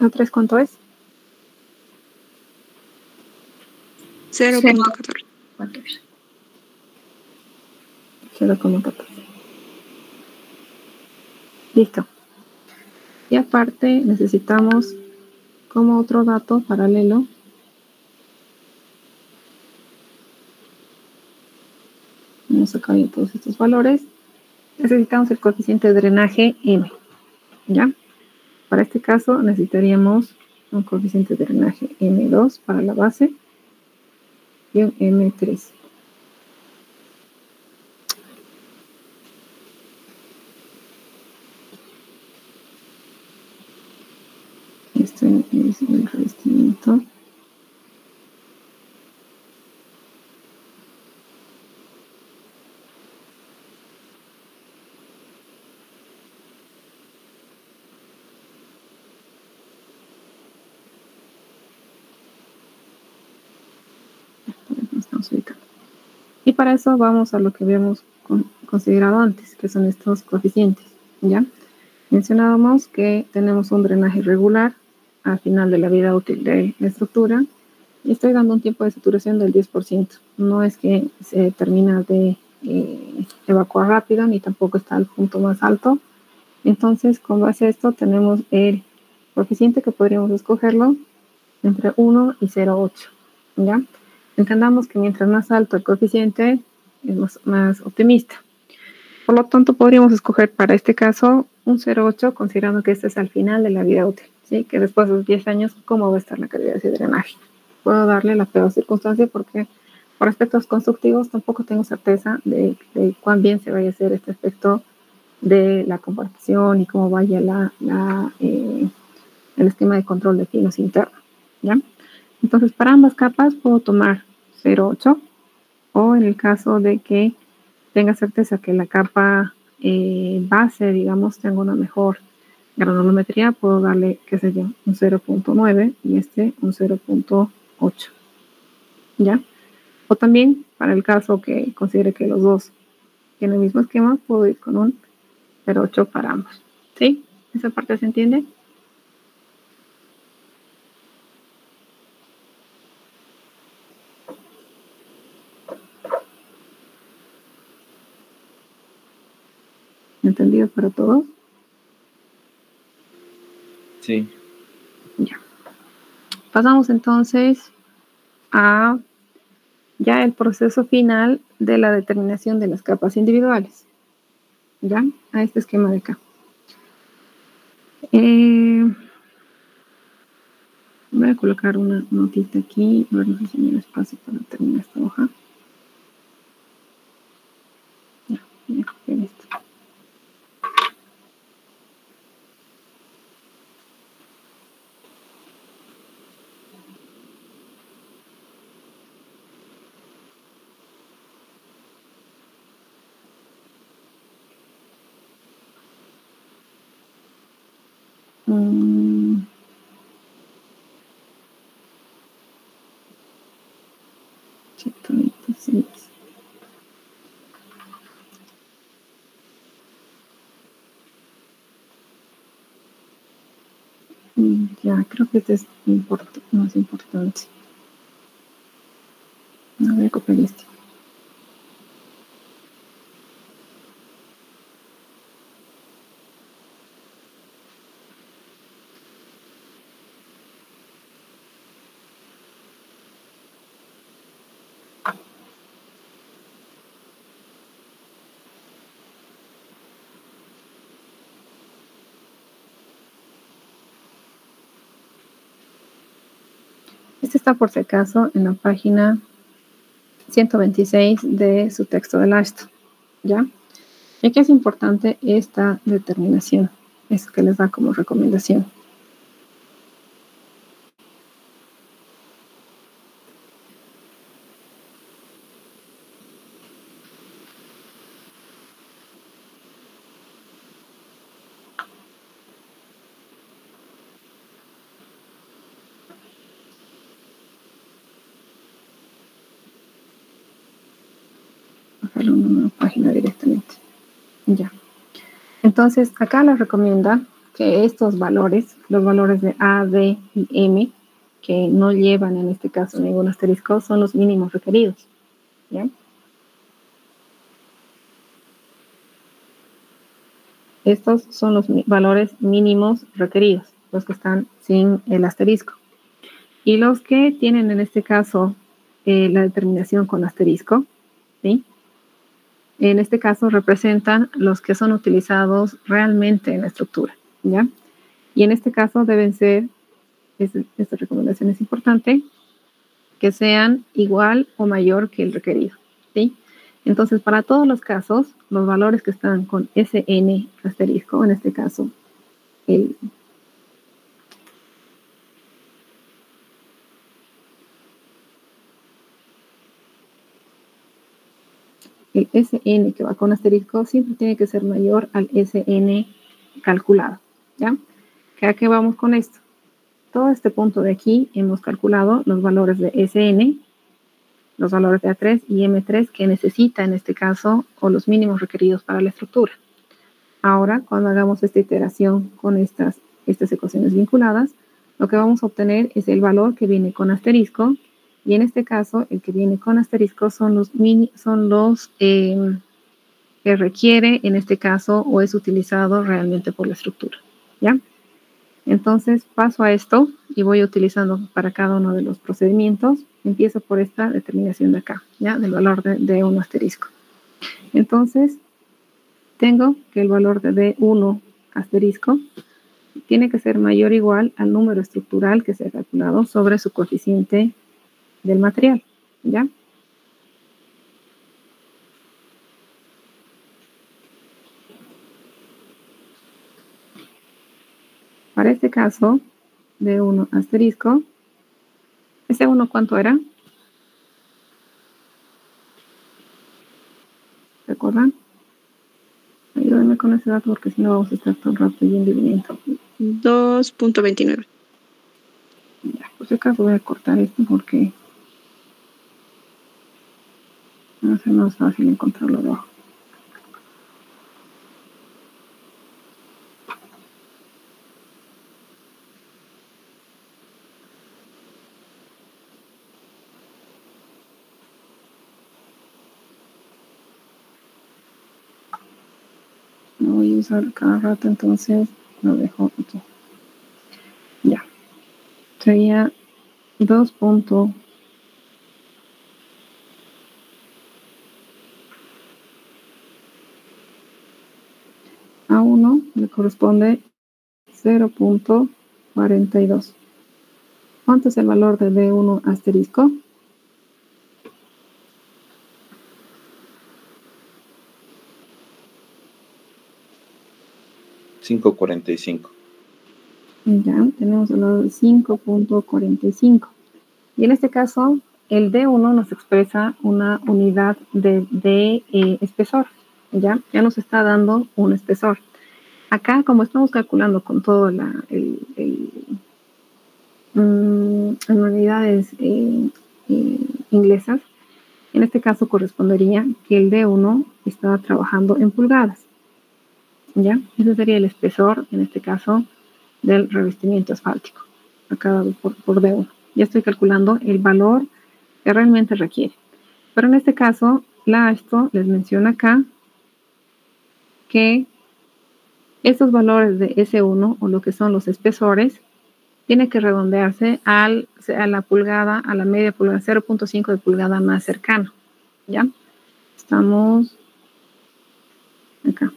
¿A3 cuánto es? 0.14. 14. 0,14. Listo. Y aparte necesitamos como otro dato paralelo vamos a sacar todos estos valores. Necesitamos el coeficiente de drenaje M. ¿Ya? Para este caso necesitaríamos un coeficiente de drenaje M2 para la base y un M3. Esto es el revestimiento. Estamos ubicando. Y para eso vamos a lo que habíamos considerado antes, que son estos coeficientes. ¿Ya? Mencionábamos que tenemos un drenaje regular al final de la vida útil de la estructura y estoy dando un tiempo de saturación del 10%. No es que se termina de evacuar rápido ni tampoco está al punto más alto. Entonces, con base a esto, tenemos el coeficiente que podríamos escogerlo entre 1 y 0,8. ¿Ya? Entendamos que mientras más alto el coeficiente, es más optimista. Por lo tanto, podríamos escoger para este caso un 0,8, considerando que este es al final de la vida útil, ¿sí? Que después de los 10 años, ¿cómo va a estar la calidad de ese drenaje? Puedo darle la peor circunstancia porque por aspectos constructivos tampoco tengo certeza de cuán bien se vaya a hacer este aspecto de la compactación y cómo vaya el esquema de control de finos interno, ¿ya? Entonces, para ambas capas puedo tomar 0,8 o en el caso de que tenga certeza que la capa base, digamos, tenga una mejor granulometría, puedo darle, qué sé yo, un 0,9 y este un 0,8. ¿Ya? O también, para el caso que considere que los dos tienen el mismo esquema, puedo ir con un 0,8 para ambos. ¿Sí? ¿Esa parte se entiende? ¿Entendido para todos? Sí. Ya. Pasamos entonces a ya el proceso final de la determinación de las capas individuales. ¿Ya? A este esquema de acá. Voy a colocar una notita aquí. A ver, no sé si me da espacio para terminar esta hoja. Ya, voy a copiar esto. Sí. Ya, creo que este es más importante. No voy a copiar este. Este está por si acaso en la página 126 de su texto del ASTO, ¿ya? Y aquí es importante esta determinación, es que les da como recomendación. Bajarlo en una página directamente. Ya. Entonces, acá les recomienda que estos valores, los valores de A, D y M, que no llevan en este caso ningún asterisco, son los mínimos requeridos. ¿Ya? Estos son los valores mínimos requeridos, los que están sin el asterisco. Y los que tienen en este caso la determinación con asterisco, ¿sí? En este caso representan los que son utilizados realmente en la estructura, ¿ya? Y en este caso deben ser, esta recomendación es importante, que sean igual o mayor que el requerido, ¿sí? Entonces, para todos los casos, los valores que están con SN asterisco, en este caso, el SN que va con asterisco siempre tiene que ser mayor al SN calculado, ¿ya? ¿A qué vamos con esto? Todo este punto de aquí hemos calculado los valores de SN, los valores de A3 y M3 que necesita en este caso o los mínimos requeridos para la estructura. Ahora, cuando hagamos esta iteración con estas ecuaciones vinculadas, lo que vamos a obtener es el valor que viene con asterisco y en este caso el que viene con asterisco son los que requiere en este caso o es utilizado realmente por la estructura, ¿ya? Entonces paso a esto y voy utilizando para cada uno de los procedimientos. Empiezo por esta determinación de acá, ¿ya? Del valor de un asterisco. Entonces, tengo que el valor de D1 asterisco tiene que ser mayor o igual al número estructural que se ha calculado sobre su coeficiente del material, ¿ya? Para este caso, D1 asterisco, ¿ese 1 cuánto era? ¿Recuerdan? Ayúdenme con ese dato porque si no vamos a estar todo el rato yendo y viniendo. 2.29. Ya, por si acaso voy a cortar esto porque no es más fácil encontrarlo abajo. Lo voy a usar cada rato, entonces lo dejo aquí. Ya. Sería 2.1 a 1 le corresponde 0.42. ¿Cuánto es el valor de D1 asterisco? $5.45. Ya, tenemos el valor de 5.45. Y en este caso, el D1 nos expresa una unidad de espesor. ¿Ya? Ya nos está dando un espesor. Acá, como estamos calculando con todo en unidades inglesas, en este caso correspondería que el D1 estaba trabajando en pulgadas. ¿Ya? Ese sería el espesor, en este caso, del revestimiento asfáltico, acá por D1. Ya estoy calculando el valor que realmente requiere. Pero en este caso, esto les menciona acá que estos valores de S1 o lo que son los espesores tiene que redondearse a la pulgada, a la media pulgada, 0.5 de pulgada más cercano. ¿Ya? Estamos acá.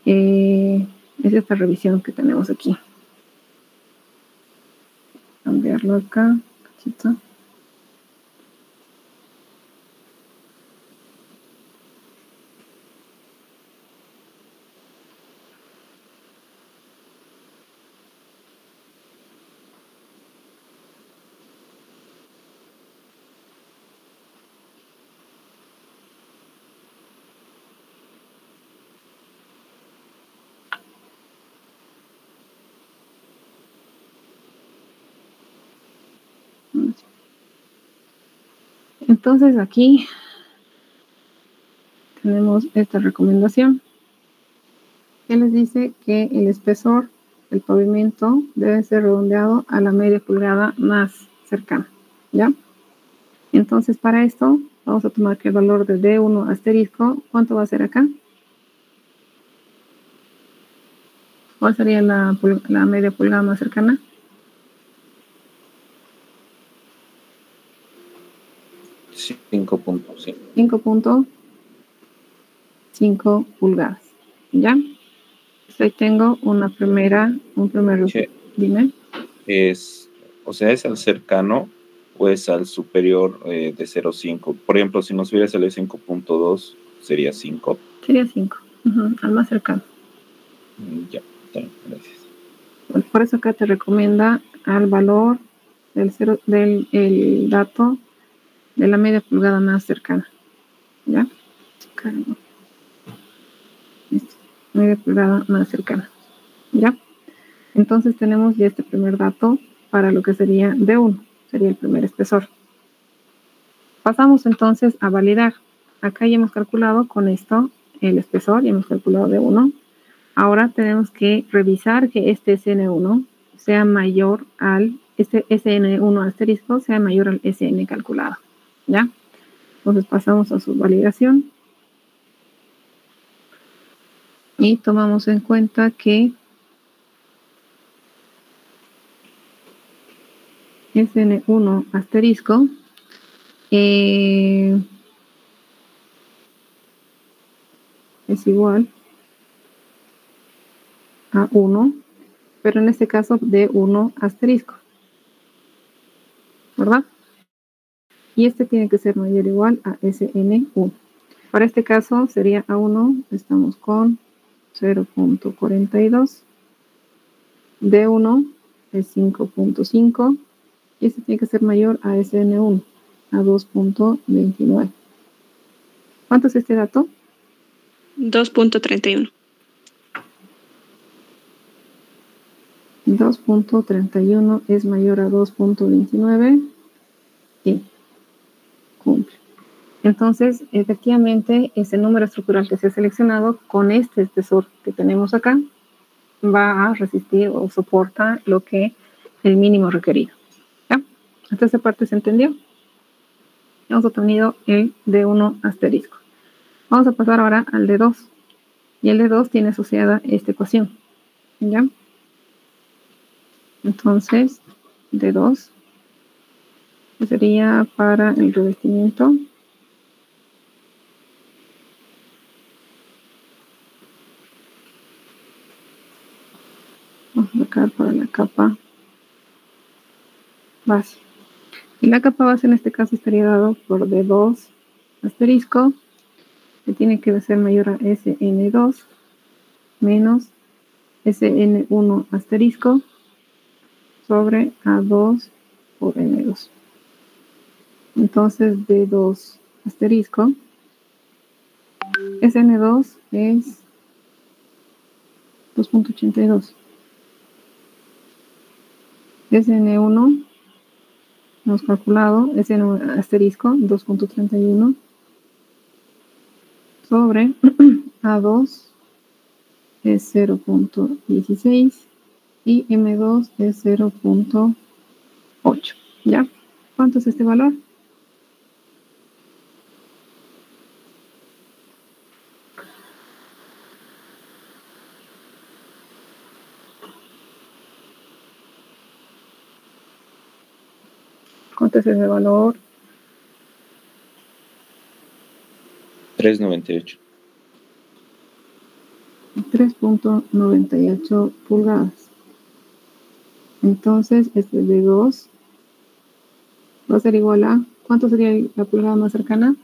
Es esta revisión que tenemos aquí. Cambiarlo acá. ¿Cierto? Entonces aquí tenemos esta recomendación que les dice que el espesor del pavimento debe ser redondeado a la media pulgada más cercana, ¿ya? Entonces para esto vamos a tomar que el valor de D1 asterisco, ¿cuánto va a ser acá? ¿Cuál sería la media pulgada más cercana? 5.5. 5.5 pulgadas, ¿ya? Entonces ahí tengo un primer, Che, dime. O sea, ¿es al cercano o es al superior de 0.5? Por ejemplo, si nos hubiera salido 5.2, sería 5. Sería 5, al más cercano. Ya, está bien, gracias. Bueno, por eso acá te recomienda al valor del dato de la media pulgada más cercana, ¿ya? Caramba. Listo. Media pulgada más cercana, ¿ya? Entonces tenemos ya este primer dato para lo que sería D1, sería el primer espesor. Pasamos entonces a validar. Acá ya hemos calculado con esto el espesor, ya hemos calculado D1. Ahora tenemos que revisar que este SN1 sea mayor este SN1 asterisco sea mayor al SN calculado, ¿ya? Entonces pasamos a su validación y tomamos en cuenta que SN1 asterisco es igual a 1, pero en este caso de 1 asterisco, ¿verdad? Y este tiene que ser mayor o igual a SN1. Para este caso sería A1, estamos con 0.42, D1 es 5.5 y este tiene que ser mayor a SN1, a 2.29. ¿Cuánto es este dato? 2.31. 2.31 es mayor a 2.29 y cumple. Entonces, efectivamente, ese número estructural que se ha seleccionado con este espesor que tenemos acá va a resistir o soporta lo que el mínimo requerido. ¿Ya? Hasta esa parte se entendió. Hemos obtenido el D1 asterisco. Vamos a pasar ahora al D2. Y el D2 tiene asociada esta ecuación. ¿Ya? Entonces, D2 sería para el revestimiento. Vamos a sacar para la capa base. Y la capa base en este caso estaría dado por D2 asterisco, que tiene que ser mayor a SN2 menos SN1 asterisco sobre A2 por N2. Entonces D2 asterisco, SN2 es 2.82. SN1 hemos calculado, SN asterisco 2.31 sobre A2 es 0.16 y M2 es 0.8. ¿Ya? ¿Cuánto es este valor? ¿Cuánto es ese valor? 3.98. 3.98 pulgadas. Entonces, este D2 va a ser igual a, ¿cuánto sería la pulgada más cercana?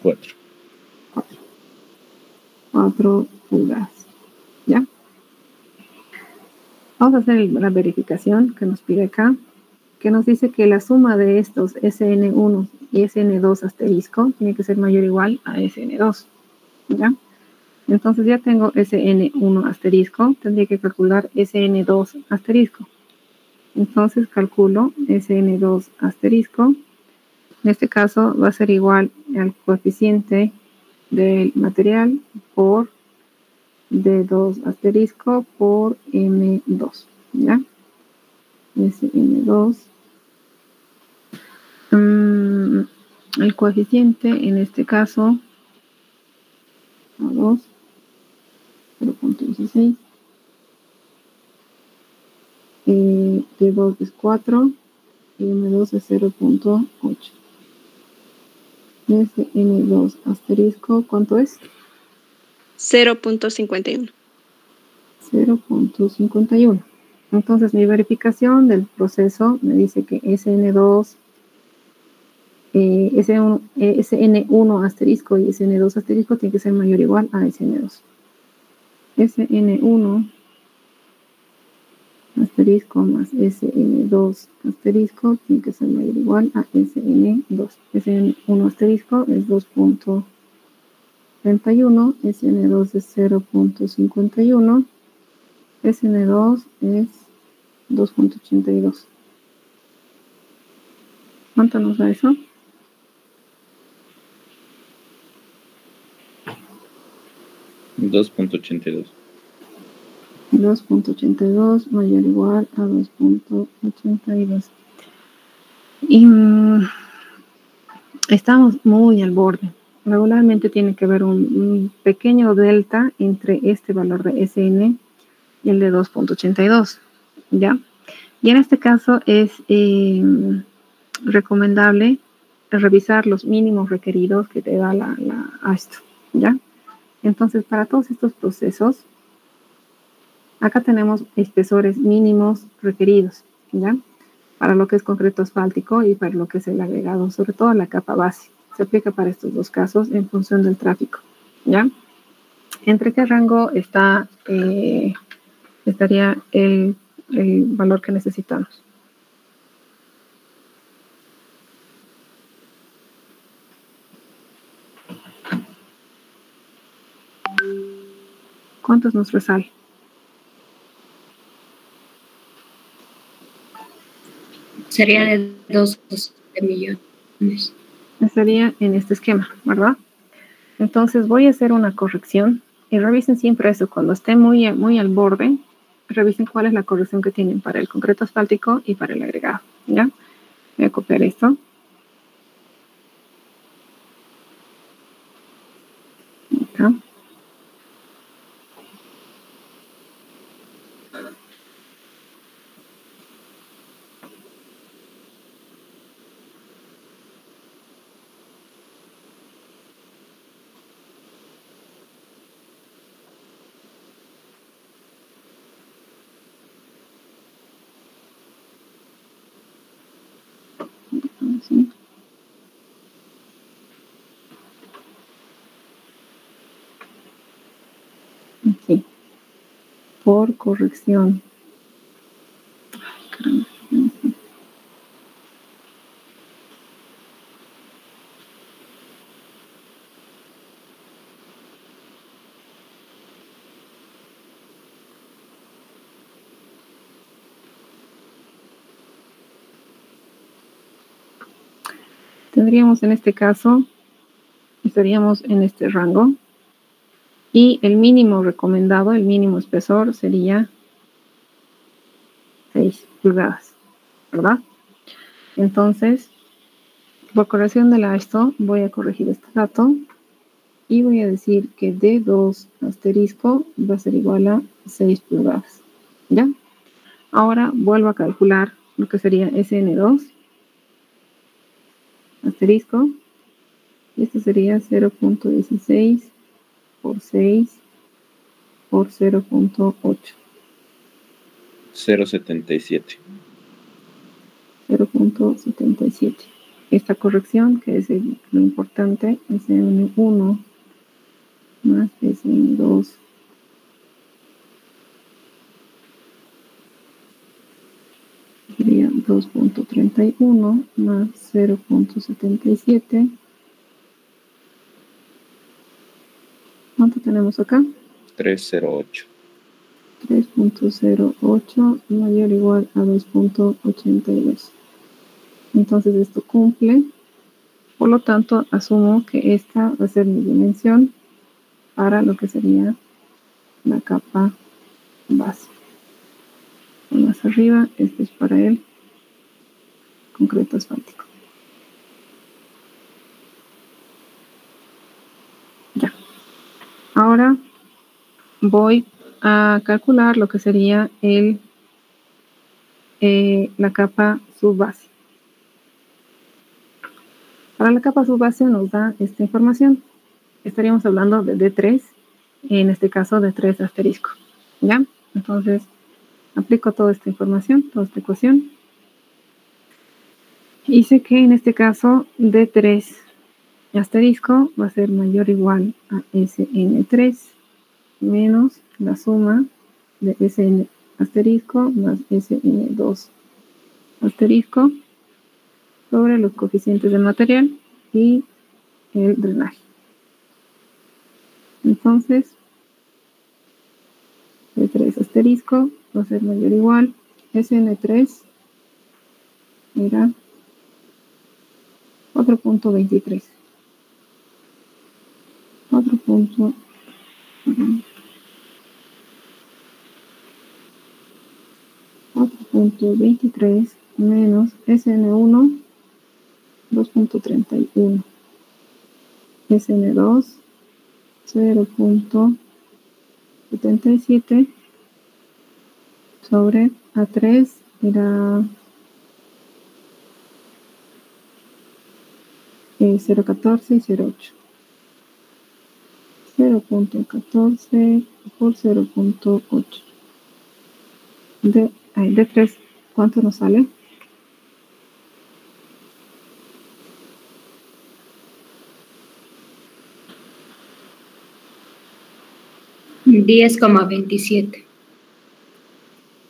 4. 4 pulgadas. ¿Ya? Vamos a hacer la verificación que nos pide acá, que nos dice que la suma de estos SN1 y SN2 asterisco tiene que ser mayor o igual a SN2. ¿Ya? Entonces ya tengo SN1 asterisco, tendría que calcular SN2 asterisco. Entonces calculo SN2 asterisco. En este caso va a ser igual al coeficiente del material por D2 asterisco por M2. ¿Ya? SN2. El coeficiente en este caso a 2, 0.16. D2 es 4 y M2 es 0.8. SN2 asterisco, ¿cuánto es? 0.51. 0.51. Entonces mi verificación del proceso me dice que SN2, SN1 asterisco y SN2 asterisco tiene que ser mayor o igual a SN2. SN1 asterisco más SN2 asterisco tiene que ser mayor o igual a SN2. SN1 asterisco es 2.31, SN2 es 0.51, SN2 es 2.82. ¿Cuánto nos da eso? $2.82. 2.82 mayor o igual a 2.82. Y estamos muy al borde. Regularmente tiene que haber un pequeño delta entre este valor de SN y el de 2.82. ¿Ya? Y en este caso es recomendable revisar los mínimos requeridos que te da la ASTO. ¿Ya? Entonces, para todos estos procesos, acá tenemos espesores mínimos requeridos, ¿ya? Para lo que es concreto asfáltico y para lo que es el agregado, sobre todo la capa base. Se aplica para estos dos casos en función del tráfico, ¿ya? ¿Entre qué rango estaría el valor que necesitamos? ¿Cuántos nos resale? Sería de 2 millones. Sería en este esquema, ¿verdad? Entonces voy a hacer una corrección y revisen siempre eso. Cuando esté muy, muy al borde, revisen cuál es la corrección que tienen para el concreto asfáltico y para el agregado, ¿ya? Voy a copiar esto. Acá. Así. Aquí. Por corrección. Ay, caramba. Tendríamos en este caso, estaríamos en este rango y el mínimo recomendado, el mínimo espesor sería 6 pulgadas, ¿verdad? Entonces, por corrección de la esto, voy a corregir este dato y voy a decir que D2 asterisco va a ser igual a 6 pulgadas, ¿ya? Ahora vuelvo a calcular lo que sería SN2 asterisco. Y esto sería 0.16 por 6 por 0.8. 0.77. 0.77. Esta corrección, que es lo importante, SN1 más SN2 sería 2.31 más 0.77. ¿Cuánto tenemos acá? 308. 3.08 mayor o igual a 2.82. Entonces esto cumple. Por lo tanto, asumo que esta va a ser mi dimensión para lo que sería la capa base. Más arriba, este es para el concreto asfáltico. Ya. Ahora voy a calcular lo que sería la capa subbase. Para la capa subbase nos da esta información. Estaríamos hablando de D3, en este caso de 3 asterisco. ¿Ya? Entonces, aplico toda esta información, toda esta ecuación. Y sé que en este caso D3 asterisco va a ser mayor o igual a SN3 menos la suma de SN asterisco más SN2 asterisco sobre los coeficientes del material y el drenaje. Entonces, D3 asterisco va a ser mayor o igual SN3 era 4.23. 4.23 menos SN1 2.31, SN2 0.77 sobre A3 era 0.14 y 0.8. 0.14 por 0.8. D3, ¿cuánto nos sale? $10,27.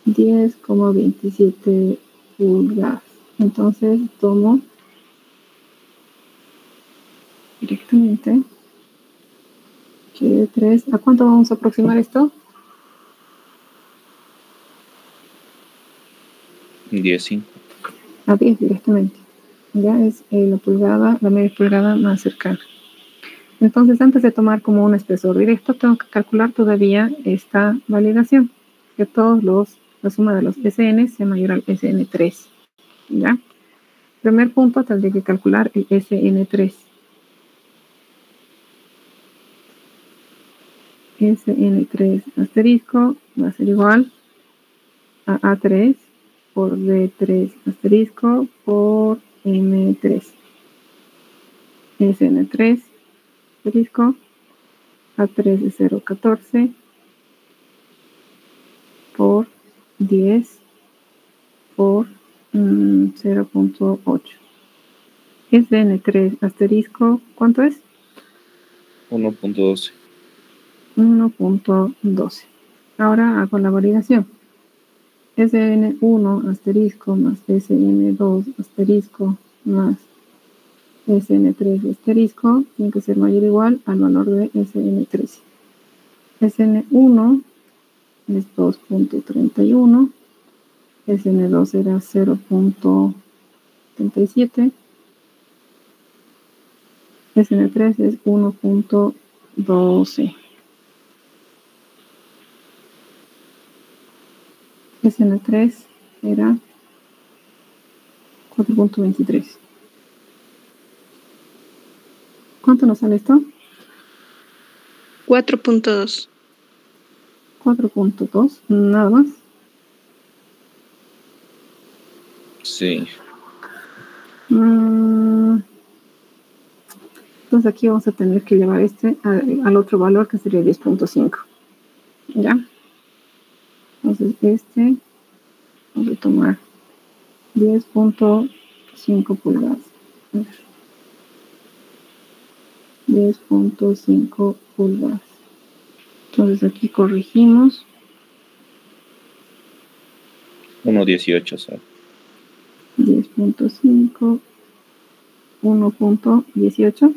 10,27 pulgadas. Entonces tomo directamente que 3. ¿A cuánto vamos a aproximar esto? 10.5. A 10 directamente. Ya es la media pulgada más cercana. Entonces, antes de tomar como un espesor directo, tengo que calcular todavía esta validación, que la suma de los SN sea mayor al SN3. ¿Ya? Primer punto, tendré que calcular el SN3. SN3 asterisco va a ser igual a A3 por D3 asterisco por M3. SN3 asterisco A3 de 0.14 por 10 por 0.8. SN3 asterisco, ¿cuánto es? 1.12. 1.12. Ahora hago la validación. SN1 asterisco más SN2 asterisco más SN3 asterisco tiene que ser mayor o igual al valor de SN3. SN1 es 2.31, SN2 era 0.77, SN3 es 1.12. SN3 era 4.23. ¿Cuánto nos sale esto? 4.2. 4.2, nada más. Sí. Entonces aquí vamos a tener que llevar al otro valor, que sería 10.5. ¿Ya? Entonces vamos a tomar 10.5 pulgadas. A ver. 10.5 pulgadas. Entonces aquí corregimos. 1.18, ¿sabes? 10.5, 1.18.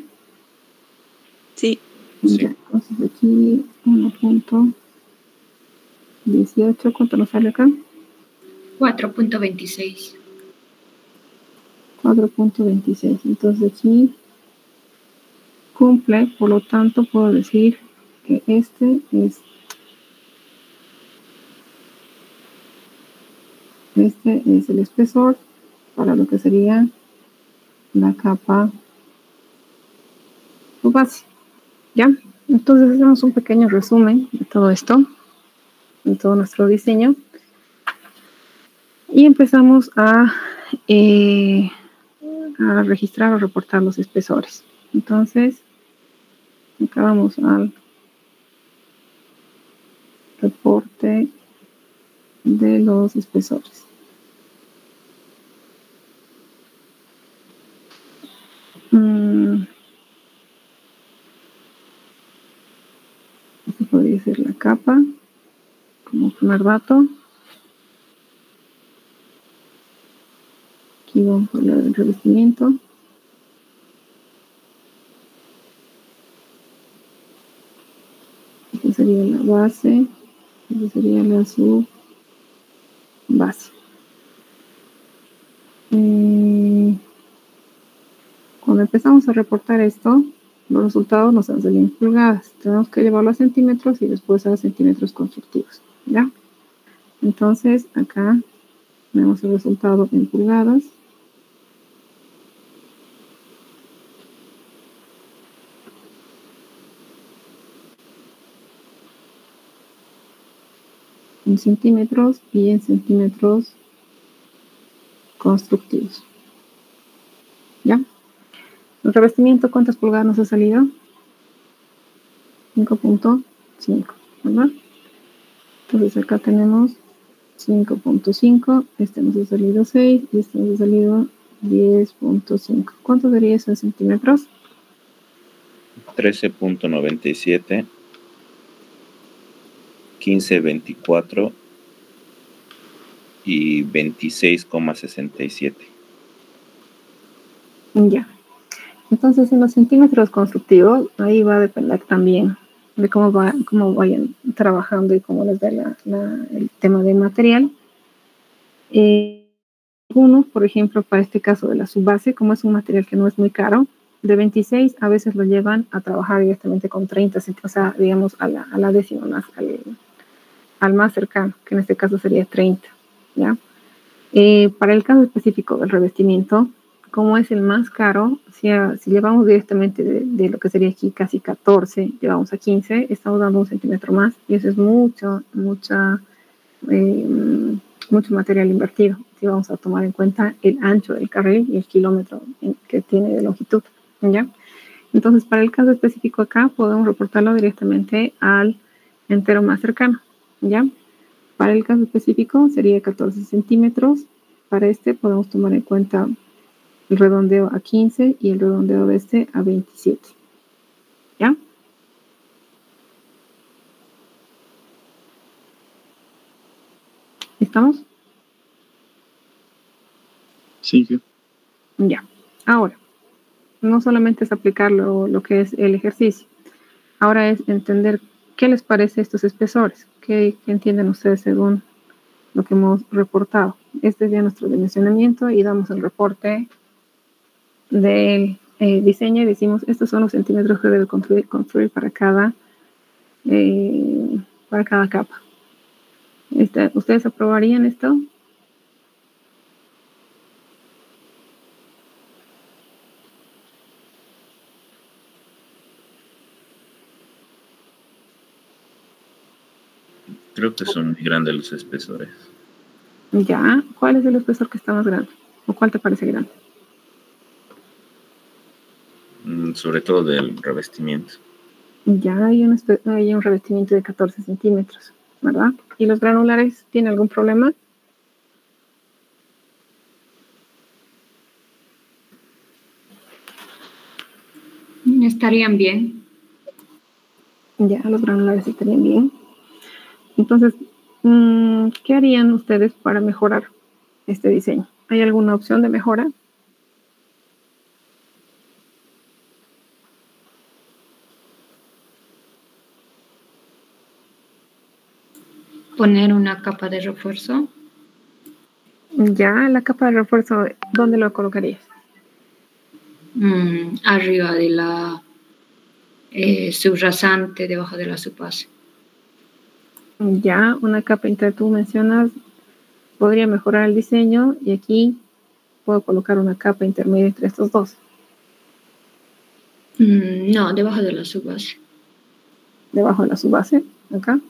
Sí, Sí. Ya, entonces aquí 1.18. ¿Cuánto nos sale acá? 4.26. 4.26. Entonces aquí cumple, por lo tanto puedo decir que este es el espesor para lo que sería la capa base. ¿Ya? Entonces hacemos un pequeño resumen de todo esto, de todo nuestro diseño. Y empezamos a registrar o reportar los espesores. Entonces, acá vamos al reporte de los espesores. Este podría ser la capa como primer dato. Aquí vamos a hablar del revestimiento. Esta sería la base. Esta sería la subbase. Cuando empezamos a reportar esto, los resultados nos han salido en pulgadas. Tenemos que llevarlo a centímetros y después a centímetros constructivos. ¿Ya? Entonces, acá vemos el resultado en pulgadas. En centímetros y en centímetros constructivos. ¿Ya? El revestimiento, ¿cuántas pulgadas nos ha salido? 5.5, ¿verdad? Entonces acá tenemos 5.5, este nos ha salido 6 y este nos ha salido 10.5. ¿Cuánto sería eso en centímetros? 13.97, 15.24 y 26.67. Ya. Entonces en los centímetros constructivos, ahí va a depender también de cómo vayan trabajando y cómo les da el tema de material. Uno, por ejemplo, para este caso de la subbase, como es un material que no es muy caro, de 26 a veces lo llevan a trabajar directamente con 30, o sea, digamos a la décima más, al más cercano, que en este caso sería 30, ¿ya? Para el caso específico del revestimiento, como es el más caro, si llevamos directamente de lo que sería aquí casi 14, llevamos a 15, estamos dando 1 centímetro más y eso es mucho material invertido. Si vamos a tomar en cuenta el ancho del carril y el kilómetro que tiene de longitud, ¿ya? Entonces, para el caso específico acá, podemos reportarlo directamente al entero más cercano, ¿ya? Para el caso específico sería 14 centímetros. Para este podemos tomar en cuenta el redondeo a 15 y el redondeo de este a 27. ¿Ya? ¿Estamos? Sí. Ya. Ahora, no solamente es aplicar lo que es el ejercicio. Ahora es entender qué les parece estos espesores. ¿Qué entienden ustedes según lo que hemos reportado? Este es ya nuestro dimensionamiento y damos el reporte del diseño y decimos estos son los centímetros que debe construir para cada capa. ¿Ustedes aprobarían esto? Creo que son muy grandes los espesores. Ya. ¿Cuál es el espesor que está más grande? ¿O cuál te parece grande? Sobre todo del revestimiento. Ya hay un revestimiento de 14 centímetros, ¿verdad? ¿Y los granulares tienen algún problema? estarían bien. Ya, los granulares estarían bien. Entonces, ¿qué harían ustedes para mejorar este diseño? ¿Hay alguna opción de mejora? Poner una capa de refuerzo. Ya, la capa de refuerzo, ¿dónde lo colocarías? Arriba de la subrasante, debajo de la subbase. Ya, una capa entre tú mencionas podría mejorar el diseño y aquí puedo colocar una capa intermedia entre estos dos. No, debajo de la subbase. Debajo de la subbase, acá.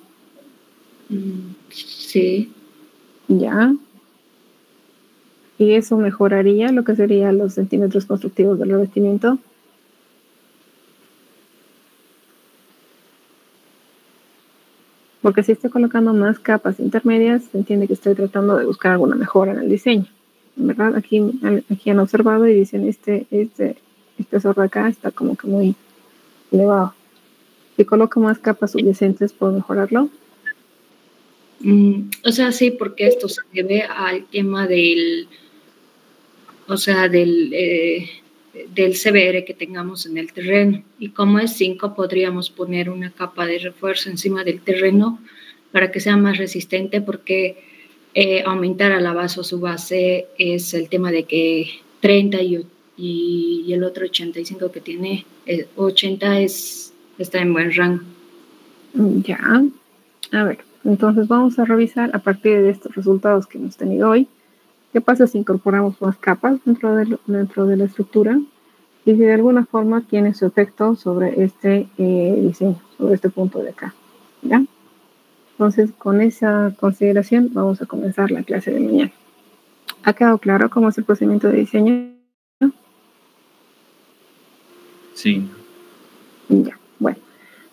Sí. Ya. Y eso mejoraría lo que serían los centímetros constructivos del revestimiento. Porque si estoy colocando más capas intermedias, se entiende que estoy tratando de buscar alguna mejora en el diseño. ¿Verdad? Aquí han observado y dicen este espesor de acá está como que muy elevado. Si coloco más capas subyacentes, ¿puedo mejorarlo? O sea, sí, porque esto se debe al tema del CBR que tengamos en el terreno. Y como es 5, podríamos poner una capa de refuerzo encima del terreno para que sea más resistente, porque aumentar a la base o su base es el tema de que 30 y el otro 85 que tiene, 80 está en buen rango. Ya. A ver, entonces vamos a revisar a partir de estos resultados que hemos tenido hoy. ¿Qué pasa si incorporamos más capas dentro de la estructura? Y si de alguna forma tiene su efecto sobre este diseño, sobre este punto de acá. ¿Ya? Entonces, con esa consideración, vamos a comenzar la clase de mañana. ¿Ha quedado claro cómo es el procedimiento de diseño? Sí. Ya, bueno.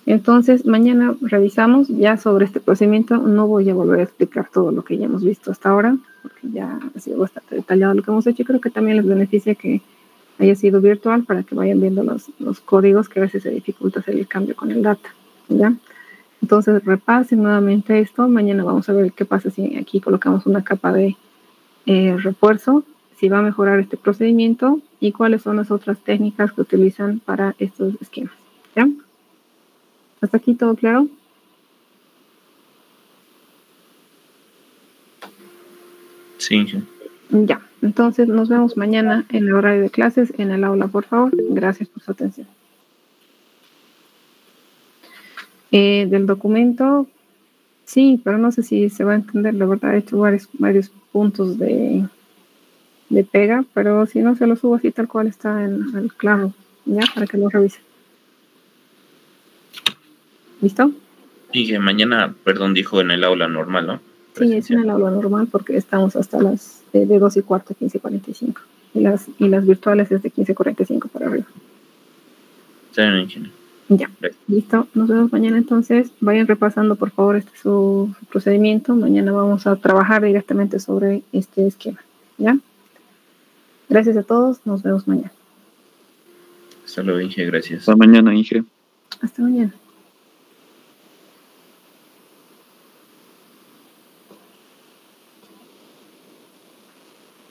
Entonces, mañana revisamos ya sobre este procedimiento. No voy a volver a explicar todo lo que ya hemos visto hasta ahora, porque ya ha sido bastante detallado lo que hemos hecho. Creo que también les beneficia que haya sido virtual para que vayan viendo los códigos, que a veces se dificulta hacer el cambio con el data. ¿Ya? Entonces, repasen nuevamente esto. Mañana vamos a ver qué pasa si aquí colocamos una capa de refuerzo, si va a mejorar este procedimiento y cuáles son las otras técnicas que utilizan para estos esquemas. ¿Ya? ¿Hasta aquí todo claro? Sí. Ya, entonces nos vemos mañana en el horario de clases en el aula, por favor. Gracias por su atención. Del documento, sí, pero no sé si se va a entender. La verdad, he hecho varios puntos de pega, pero si no, se lo subo así tal cual está en el claro, ya, para que lo revisen. ¿Listo? Y que mañana, perdón, dijo en el aula normal, ¿no? Sí, es en el aula normal porque estamos hasta las de 2:15 a 15:45. Y las virtuales es de 15:45 para arriba. Está bien, ingeniero. Ya, listo. Nos vemos mañana entonces. Vayan repasando, por favor, su procedimiento. Mañana vamos a trabajar directamente sobre este esquema. ¿Ya? Gracias a todos. Nos vemos mañana. Hasta luego, Inge. Gracias. Hasta mañana, Inge. Hasta mañana.